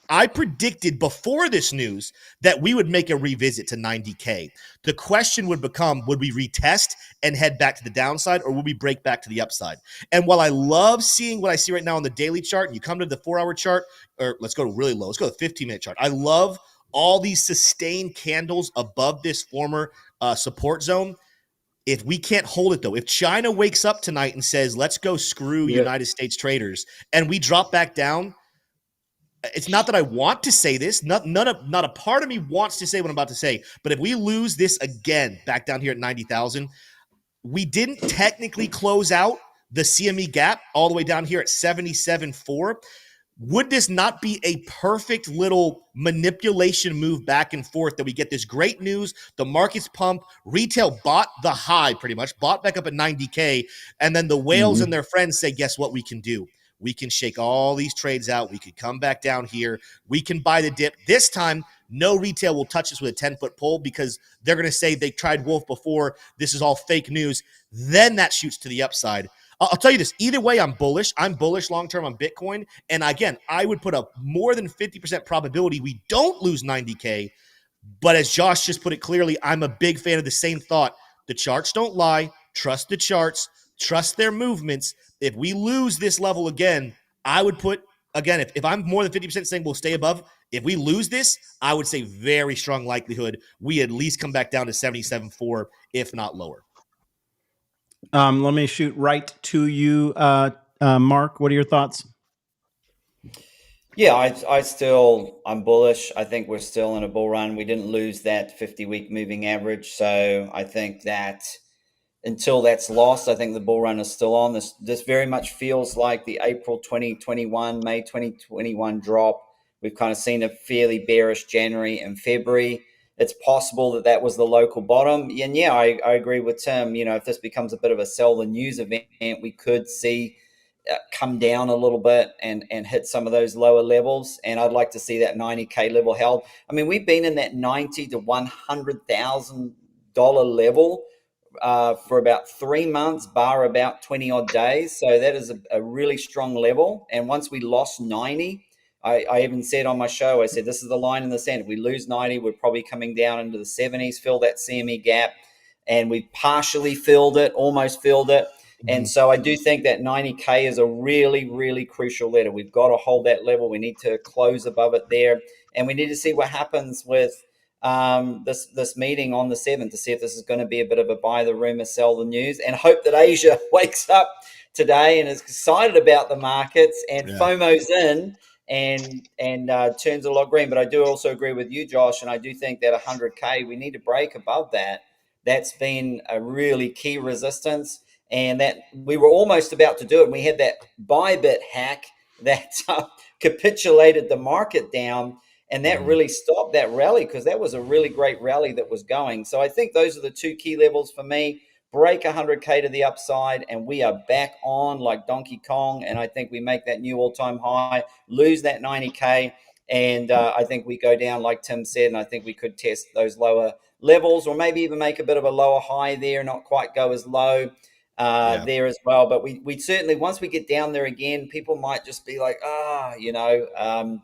I predicted before this news that we would make a revisit to 90K. The question would become, would we retest and head back to the downside, or would we break back to the upside? And while I love seeing what I see right now on the daily chart, and you come to the 4-hour chart, or let's go to really low. Let's go to the 15-minute chart. I love all these sustained candles above this former support zone. If we can't hold it, though, if China wakes up tonight and says, let's go screw United States traders, and we drop back down, it's not that I want to say this. Not a part of me wants to say what I'm about to say. But if we lose this again back down here at 90,000, we didn't technically close out the CME gap all the way down here at 77.4. Would this not be a perfect little manipulation move back and forth that we get this great news, the market's pump, retail bought the high pretty much, bought back up at 90K, and then the whales and their friends say, guess what we can do? We can shake all these trades out. We could come back down here. We can buy the dip. This time, no retail will touch us with a 10-foot pole because they're going to say they tried Wolf before. This is all fake news. Then that shoots to the upside. I'll tell you this. Either way, I'm bullish. I'm bullish long-term on Bitcoin. And again, I would put a more than 50% probability we don't lose 90K. But as Josh just put it clearly, I'm a big fan of the same thought. The charts don't lie. Trust the charts. Trust their movements. If we lose this level again, I would put, again, if I'm more than 50% saying we'll stay above, if we lose this, I would say very strong likelihood we at least come back down to 77.4, if not lower. Let me shoot right to you, Mark. What are your thoughts? Yeah, I'm bullish. I think we're still in a bull run. We didn't lose that 50-week moving average. So I think that until that's lost, I think the bull run is still on. This very much feels like the April 2021, May 2021 drop. We've kind of seen a fairly bearish January and February. It's possible that was the local bottom. And yeah, I agree with Tim. If this becomes a bit of a sell the news event, we could see come down a little bit and hit some of those lower levels. And I'd like to see that 90K level held. I mean, we've been in that $90,000 to $100,000 level for about 3 months, bar about 20 odd days. So that is a really strong level. And once we lost 90, I even said on my show, I said, this is the line in the sand. If we lose 90, we're probably coming down into the 70s, fill that CME gap. And we partially filled it, almost filled it. And so I do think that 90K is a really, really crucial level. We've got to hold that level. We need to close above it there. And we need to see what happens with this meeting on the 7th to see if this is going to be a bit of a buy the rumor, sell the news, and hope that Asia wakes up today and is excited about the markets and FOMO's in and turns a lot green. But I do also agree with you, Josh, and I do think that 100K, we need to break above that. That's been a really key resistance, and that we were almost about to do it. And we had that Bybit hack that capitulated the market down, and that really stopped that rally, because that was a really great rally that was going. So I think those are the two key levels for me. Break 100K to the upside, and we are back on like Donkey Kong. And I think we make that new all-time high, lose that 90K, and I think we go down like Tim said, and I think we could test those lower levels, or maybe even make a bit of a lower high there, not quite go as low there as well. But we certainly, once we get down there again, people might just be like, I'd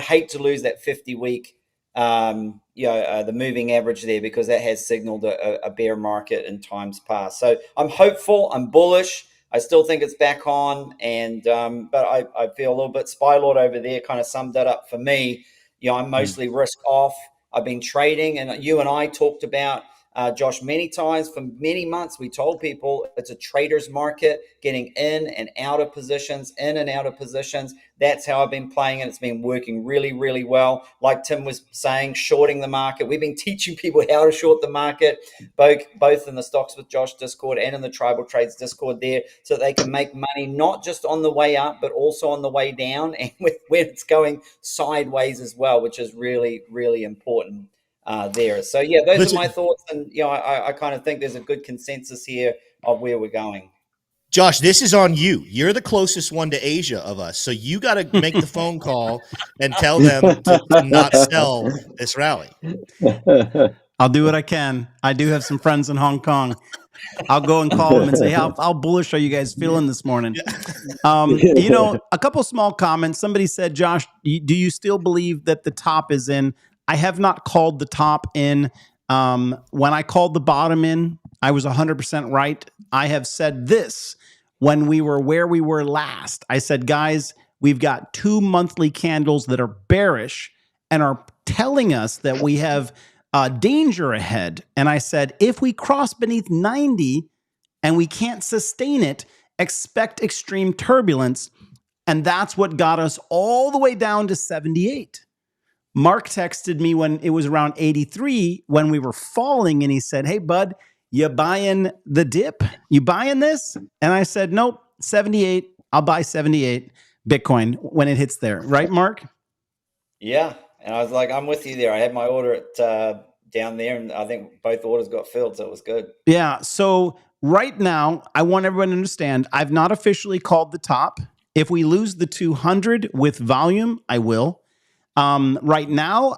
hate to lose that 50-week, the moving average there, because that has signaled a bear market in times past. So I'm hopeful, I'm bullish. I still think it's back on, and but I feel a little bit Spy Lord over there kind of summed that up for me. I'm mostly risk off. I've been trading, and you and I talked about, Josh, many times for many months. We told people it's a trader's market, getting in and out of positions, That's how I've been playing it. It's been working really, really well. Like Tim was saying, shorting the market. We've been teaching people how to short the market, both in the Stocks with Josh Discord and in the Tribal Trades Discord there, so they can make money not just on the way up, but also on the way down, and when it's going sideways as well, which is really, really important there. So yeah, those are my thoughts, and I kind of think there's a good consensus here of where we're going. Josh, this is on you. You're the closest one to Asia of us, so you got to make the phone call and tell them to not sell this rally. I'll do what I can. I do have some friends in Hong Kong. I'll go and call them and say, how bullish are you guys feeling this morning? A couple small comments. Somebody said, Josh, do you still believe that the top is in? I have not called the top in. When I called the bottom in, I was 100% right. I have said this when we were where we were last. I said, guys, we've got 2 monthly candles that are bearish and are telling us that we have danger ahead. And I said, if we cross beneath 90 and we can't sustain it, expect extreme turbulence. And that's what got us all the way down to 78. Mark texted me when it was around 83, when we were falling, and he said, hey, bud, you buying the dip? You buying this? And I said, nope, 78. I'll buy 78 Bitcoin when it hits there. Right, Mark? Yeah. And I was like, I'm with you there. I had my order at down there, and I think both orders got filled, so it was good. Yeah. So right now, I want everyone to understand, I've not officially called the top. If we lose the 200 with volume, I will. Right now,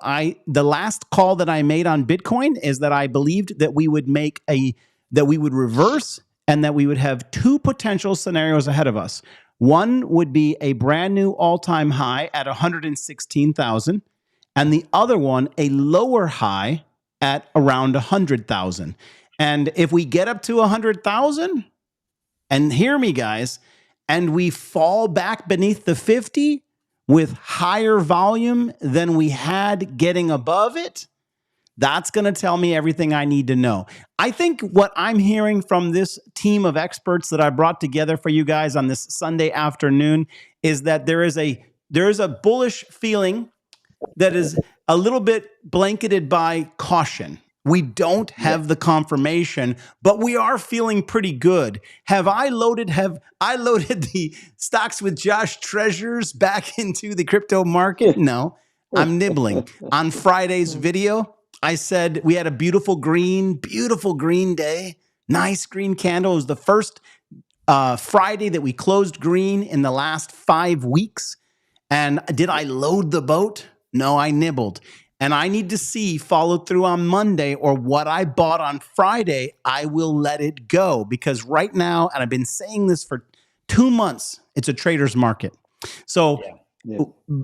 the last call that I made on Bitcoin is that I believed that we would reverse, and that we would have two potential scenarios ahead of us. One would be a brand new all-time high at 116,000, and the other one, a lower high at around 100,000. And if we get up to 100,000, and hear me, guys, and we fall back beneath the 50, with higher volume than we had getting above it, that's going to tell me everything I need to know. I think what I'm hearing from this team of experts that I brought together for you guys on this Sunday afternoon is that there is a bullish feeling that is a little bit blanketed by caution. We don't have the confirmation, but we are feeling pretty good. Have I loaded the Stocks with Josh treasures back into the crypto market? No, I'm nibbling. On Friday's video, I said we had a beautiful green day, nice green candle. It was the first Friday that we closed green in the last 5 weeks. And did I load the boat? No, I nibbled. And I need to see follow through on Monday, or what I bought on Friday, I will let it go. Because right now, and I've been saying this for 2 months, it's a trader's market. So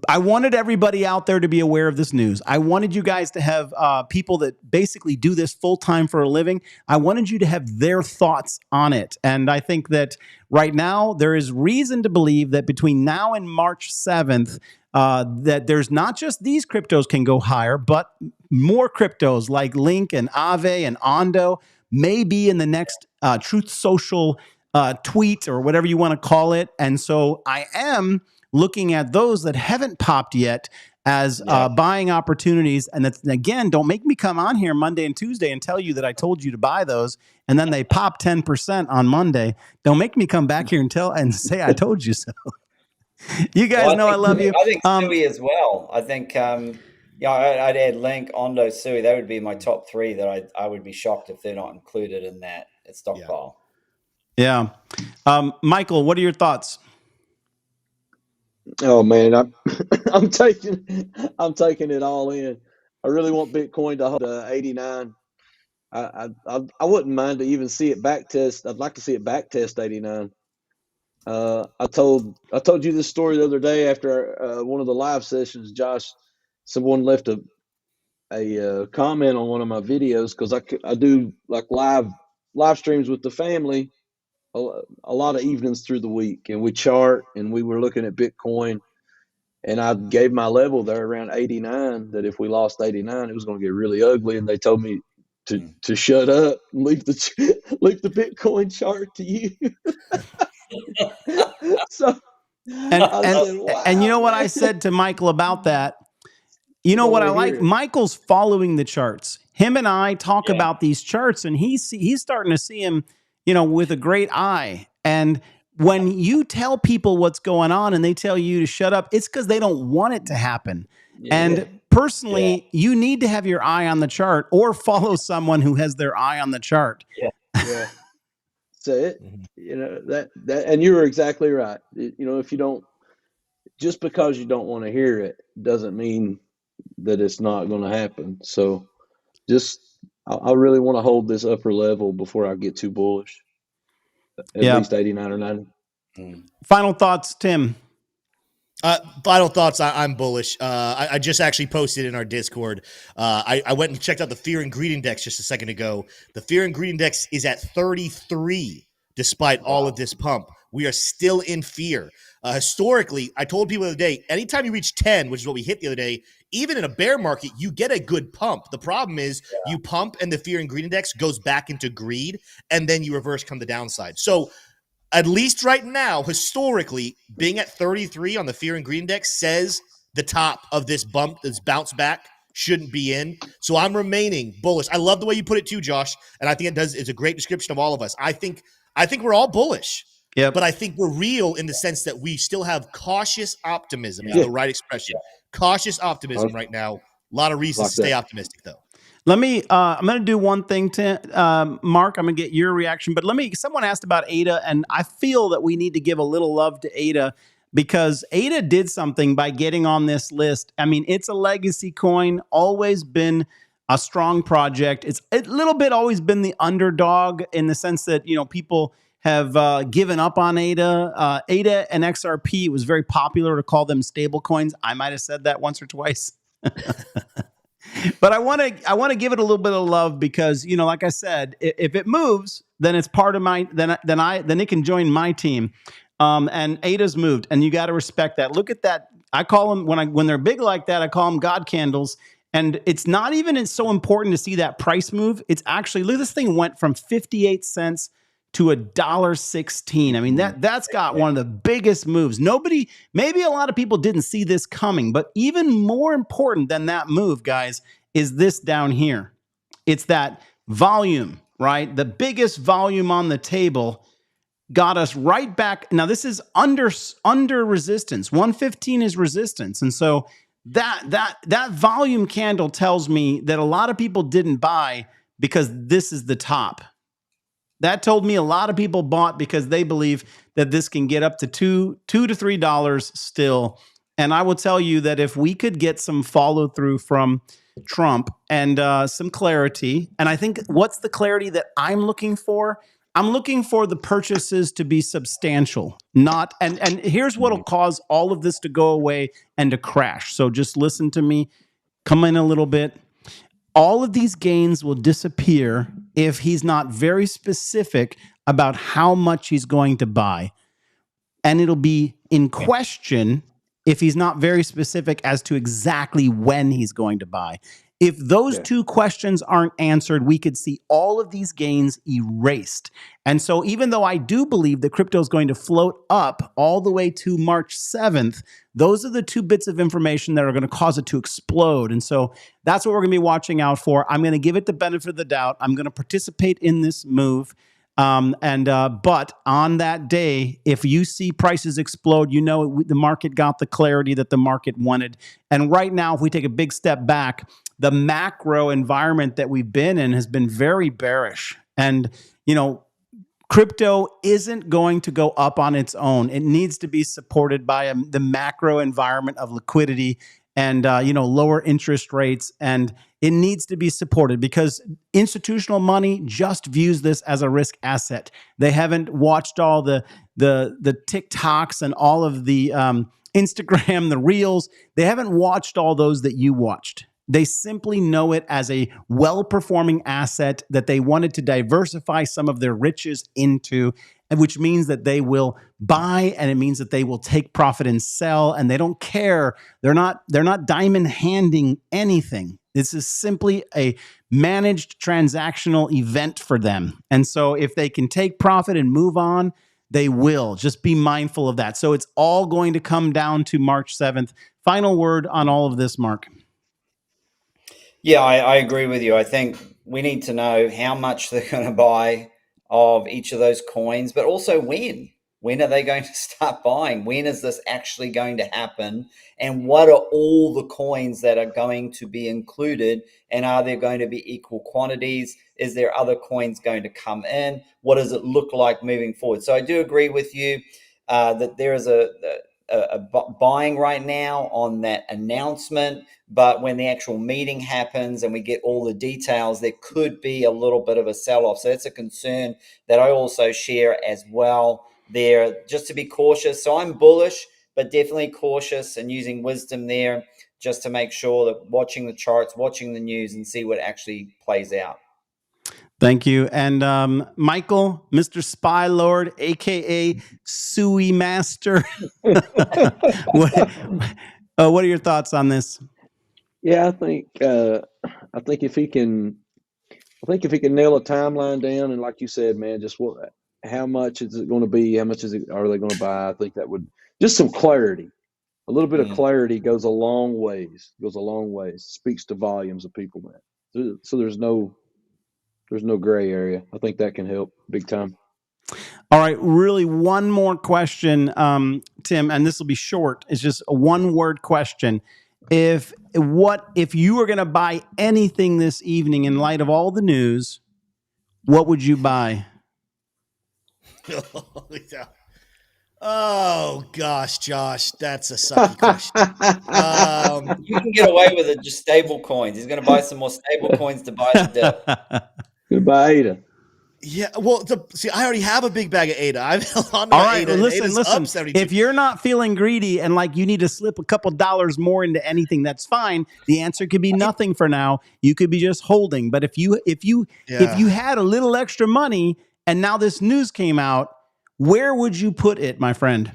I wanted everybody out there to be aware of this news. I wanted you guys to have people that basically do this full time for a living. I wanted you to have their thoughts on it. And I think that right now, there is reason to believe that between now and March 7th, that there's not just these cryptos can go higher, but more cryptos like Link and Aave and Ondo may be in the next Truth Social tweet, or whatever you want to call it. And so I am looking at those that haven't popped yet as buying opportunities. And that's, again, don't make me come on here Monday and Tuesday and tell you that I told you to buy those, and then they pop 10% on Monday. Don't make me come back here and say I told you so. You guys know I love you. I think Sui as well. I think I'd add Link, Ondo, Sui. That would be my top three that I would be shocked if they're not included in that stockpile. Yeah. Michael, what are your thoughts? Oh man, I'm taking it all in. I really want Bitcoin to hold 89. I wouldn't mind to even see it back test. I'd like to see it back test 89. I told you this story the other day after one of the live sessions. Josh, someone left a comment on one of my videos because I do like live streams with the family a lot of evenings through the week, and we chart, and we were looking at Bitcoin, and I gave my level there around 89, that if we lost 89 it was going to get really ugly, and they told me to shut up and leave the Bitcoin chart to you. So and you know what I said to Michael about that? You know what I like? Michael's following the charts. Him and I talk about these charts, and he's starting to see him, with a great eye. And when you tell people what's going on and they tell you to shut up, it's because they don't want it to happen. And personally, you need to have your eye on the chart or follow someone who has their eye on the chart. Yeah. So that and you were exactly right. If you don't, just because you don't want to hear it doesn't mean that it's not going to happen. So I really want to hold this upper level before I get too bullish. At least 89 or 90. Final thoughts, Tim. Final thoughts. I'm bullish. I just actually posted in our Discord. I went and checked out the Fear and Greed Index just a second ago. The Fear and Greed Index is at 33, despite all of this pump. We are still in fear. Historically, I told people the other day, anytime you reach 10, which is what we hit the other day, even in a bear market, you get a good pump. The problem is you pump and the Fear and Greed Index goes back into greed, and then you reverse come the downside. So at least right now, historically, being at 33 on the Fear and Greed Index says the top of this bump, this bounce back, shouldn't be in. So I'm remaining bullish. I love the way you put it too, Josh, and I think it's a great description of all of us. I think we're all bullish. Yeah, but I think we're real in the sense that we still have cautious optimism. Is the right expression. Cautious optimism right now. A lot of reasons to stay optimistic, though. Let me, I'm going to do one thing to Mark. I'm going to get your reaction, but someone asked about ADA, and I feel that we need to give a little love to ADA because ADA did something by getting on this list. I mean, it's a legacy coin, always been a strong project. It's a little bit always been the underdog in the sense that, people have given up on ADA. ADA and XRP, it was very popular to call them stable coins. I might have said that once or twice. But I want to give it a little bit of love because, like I said, if it moves, then it's part of my then it can join my team. And ADA's moved, and you got to respect that. Look at that. I call them when they're big like that, I call them God candles. And it's not even so important to see that price move. It's actually, look, this thing went from 58 cents to $1.16. I mean, that's got one of the biggest moves. Maybe a lot of people didn't see this coming, but even more important than that move, guys, is this down here. It's that volume, right? The biggest volume on the table got us right back. Now, this is under resistance. 115 is resistance. And so that volume candle tells me that a lot of people didn't buy because this is the top. That told me a lot of people bought because they believe that this can get up to $2 to $3 still. And I will tell you that if we could get some follow through from Trump and some clarity, and I think what's the clarity that I'm looking for? I'm looking for the purchases to be substantial, and here's what'll cause all of this to go away and to crash. So just listen to me, come in a little bit. All of these gains will disappear if he's not very specific about how much he's going to buy. And it'll be in question if he's not very specific as to exactly when he's going to buy. If those two questions aren't answered, we could see all of these gains erased. And so even though I do believe that crypto is going to float up all the way to March 7th, those are the two bits of information that are going to cause it to explode. And so that's what we're going to be watching out for. I'm going to give it the benefit of the doubt. I'm going to participate in this move. But on that day, if you see prices explode, you know the market got the clarity that the market wanted. And right now, if we take a big step back, the macro environment that we've been in has been very bearish. And, crypto isn't going to go up on its own. It needs to be supported by the macro environment of liquidity and lower interest rates, and it needs to be supported because institutional money just views this as a risk asset. They haven't watched all the TikToks and all of the Instagram, the reels. They haven't watched all those that you watched. They simply know it as a well-performing asset that they wanted to diversify some of their riches into, which means that they will buy, and it means that they will take profit and sell, and they don't care. They're not diamond handing anything. This is simply a managed transactional event for them. And so if they can take profit and move on, they will. Just be mindful of that. So it's all going to come down to March 7th. Final word on all of this, Mark. Yeah, I agree with you. I think we need to know how much they're going to buy of each of those coins, but also when. When are they going to start buying? When is this actually going to happen? And what are all the coins that are going to be included? And are there going to be equal quantities? Is there other coins going to come in? What does it look like moving forward? So I do agree with you that there is a buying right now on that announcement, but when the actual meeting happens and we get all the details, there could be a little bit of a sell-off. So that's a concern that I also share as well there, just to be cautious. So I'm bullish, but definitely cautious and using wisdom there just to make sure that watching the charts, watching the news, and see what actually plays out. Thank you. And Michael, Mr. Spy Lord, a.k.a. Sui Master. what are your thoughts on this? Yeah, I think if he can, nail a timeline down, and like you said, man, just how much is it going to be? How much are they going to buy? I think that would just some clarity. A little bit of clarity goes a long ways. Speaks to volumes of people, man. So there's no gray area. I think that can help big time. All right, really one more question, Tim, and this will be short. It's just a one-word question. If you were going to buy anything this evening in light of all the news, what would you buy? Oh gosh, Josh, that's a sucky question. You can get away with it, just stable coins. He's going to buy some more stable coins to buy the dip. Goodbye, Ada. Yeah, well, I already have a big bag of ADA. I've held on to All my right, ADA. well, listen. If you're not feeling greedy and like you need to slip a couple dollars more into anything, that's fine. The answer could be nothing for now. You could be just holding. But if you had a little extra money and now this news came out, where would you put it, my friend?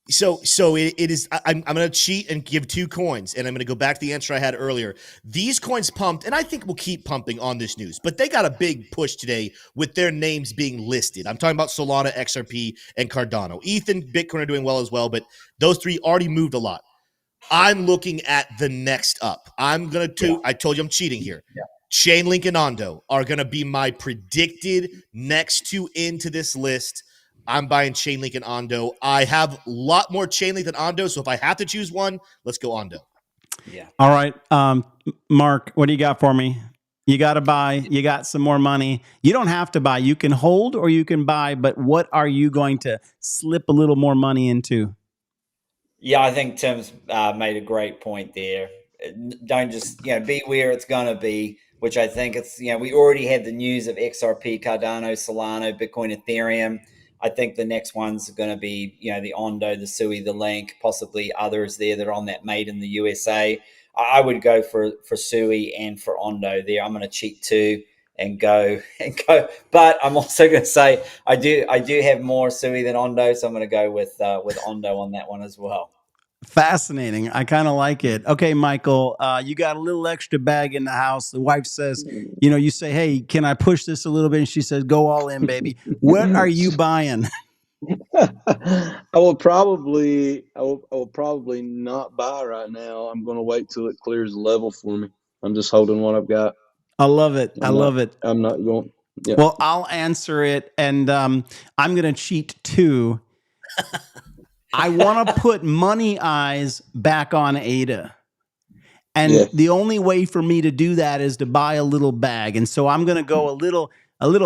So it is. I'm going to cheat and give 2 coins, and I'm going to go back to the answer I had earlier. These coins pumped, and I think will keep pumping on this news, but they got a big push today with their names being listed. I'm talking about Solana, XRP, and Cardano. ETH and Bitcoin are doing well as well, but those 3 already moved a lot. I'm looking at the next up. I told you I'm cheating here. Yeah. Chainlink and Ondo are going to be my predicted next 2 into this list. I'm buying Chainlink and Ondo. I have a lot more Chainlink than Ondo, so if I have to choose one, let's go Ondo. Yeah. All right, Mark, what do you got for me? You got to buy. You got some more money. You don't have to buy. You can hold or you can buy, but what are you going to slip a little more money into? Yeah, I think Tim's made a great point there. Don't just, be where it's going to be, which I think it's, we already had the news of XRP, Cardano, Solana, Bitcoin, Ethereum. I think the next one's going to be, the Ondo, the Sui, the Link, possibly others there that are on that made in the USA. I would go for Sui and for Ondo there. I'm going to cheat too and go. But I'm also going to say I do have more Sui than Ondo, so I'm going to go with Ondo on that one as well. Fascinating. I kind of like it. Okay, Michael, you got a little extra bag in the house. The wife says, you say, hey, can I push this a little bit? And she says, go all in, baby. What are you buying? I will probably not buy right now. I'm going to wait till it clears the level for me. I'm just holding what I've got. I love it. I love it. I'm not going. Yeah. Well, I'll answer it, and I'm going to cheat too. I want to put money eyes back on ADA. And the only way for me to do that is to buy a little bag. And so I'm going to go a little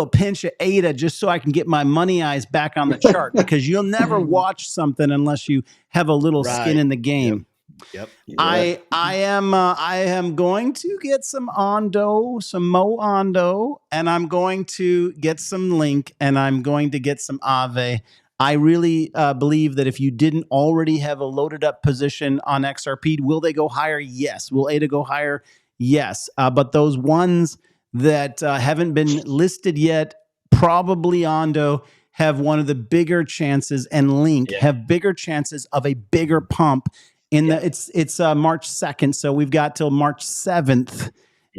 pinch of ADA just so I can get my money eyes back on the chart, because you'll never watch something unless you have a little skin in the game. Yep. I am going to get some ondo, some Mo ondo, and I'm going to get some Link, and I'm going to get some Aave. I really believe that if you didn't already have a loaded up position on XRP, will they go higher? Yes. Will ADA go higher? Yes. But those ones that haven't been listed yet, probably ondo, have one of the bigger chances, and Link have bigger chances of a bigger pump. It's March 2nd, so we've got till March 7th.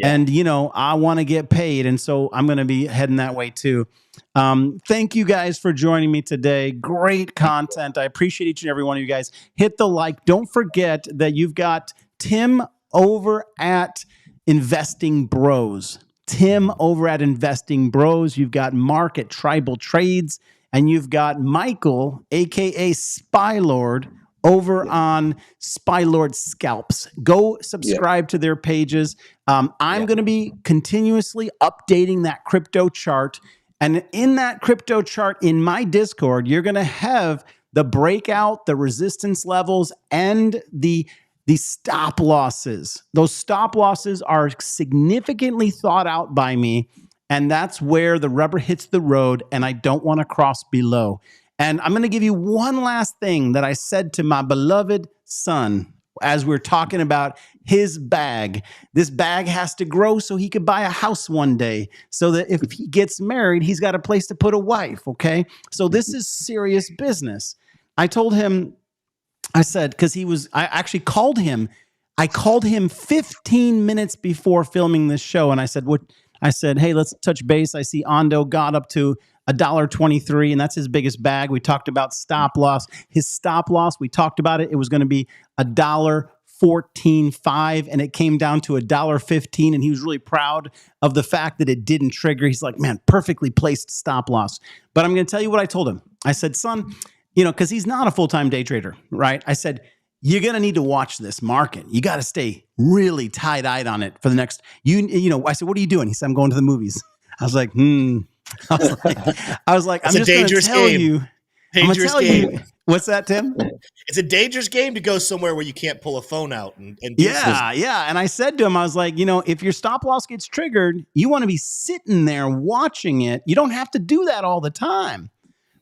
And, I want to get paid. And so I'm going to be heading that way too. Thank you guys for joining me today. Great content. I appreciate each and every one of you guys. Hit the like. Don't forget that you've got Tim over at Investing Bros. Tim over at Investing Bros. You've got Mark at Tribal Trades. And you've got Michael, a.k.a. Spy Lord, over on Spy Lord Scalps. Go subscribe to their pages. I'm going to be continuously updating that crypto chart. And in that crypto chart in my Discord, you're going to have the breakout, the resistance levels, and the stop losses. Those stop losses are significantly thought out by me. And that's where the rubber hits the road, and I don't want to cross below. And I'm going to give you one last thing that I said to my beloved son as we're talking about his bag. This bag has to grow so he could buy a house one day, so that if he gets married, he's got a place to put a wife, okay? So this is serious business. I told him, I said, because I actually called him. I called him 15 minutes before filming this show, and I said, what? I said, hey, let's touch base. I see Ondo got up to $1.23, and that's his biggest bag. We talked about stop loss. His stop loss, we talked about it. It was going to be $1.14.5, and it came down to $1.15, and he was really proud of the fact that it didn't trigger. He's like, man, perfectly placed stop loss. But I'm going to tell you what I told him. I said, son, because he's not a full-time day trader, right? I said, you're going to need to watch this market. You got to stay really tight-eyed on it for the next, I said, what are you doing? He said, I'm going to the movies. I was like, I was like, I'm just going to tell you. Dangerous game. What's that, Tim? It's a dangerous game to go somewhere where you can't pull a phone out and do yeah. And I said to him, I was like, if your stop loss gets triggered, you want to be sitting there watching it. You don't have to do that all the time.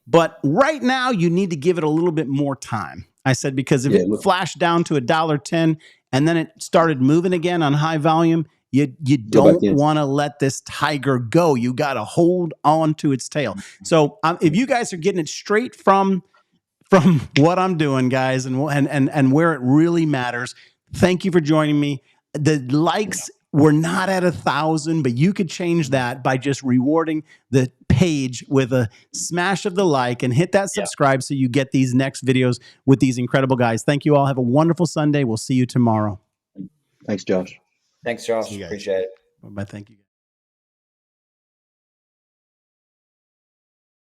But right now, you need to give it a little bit more time. I said, because if it flashed down to $1.10 and then it started moving again on high volume, you don't want to let this tiger go. You got to hold on to its tail. So if you guys are getting it straight from what I'm doing, guys, and where it really matters, thank you for joining me. The likes were not at 1,000, but you could change that by just rewarding the page with a smash of the like and hit that subscribe so you get these next videos with these incredible guys. Thank you all. Have a wonderful Sunday. We'll see you tomorrow. Thanks, Josh. Thanks, Josh. Appreciate it. Bye-bye. Thank you.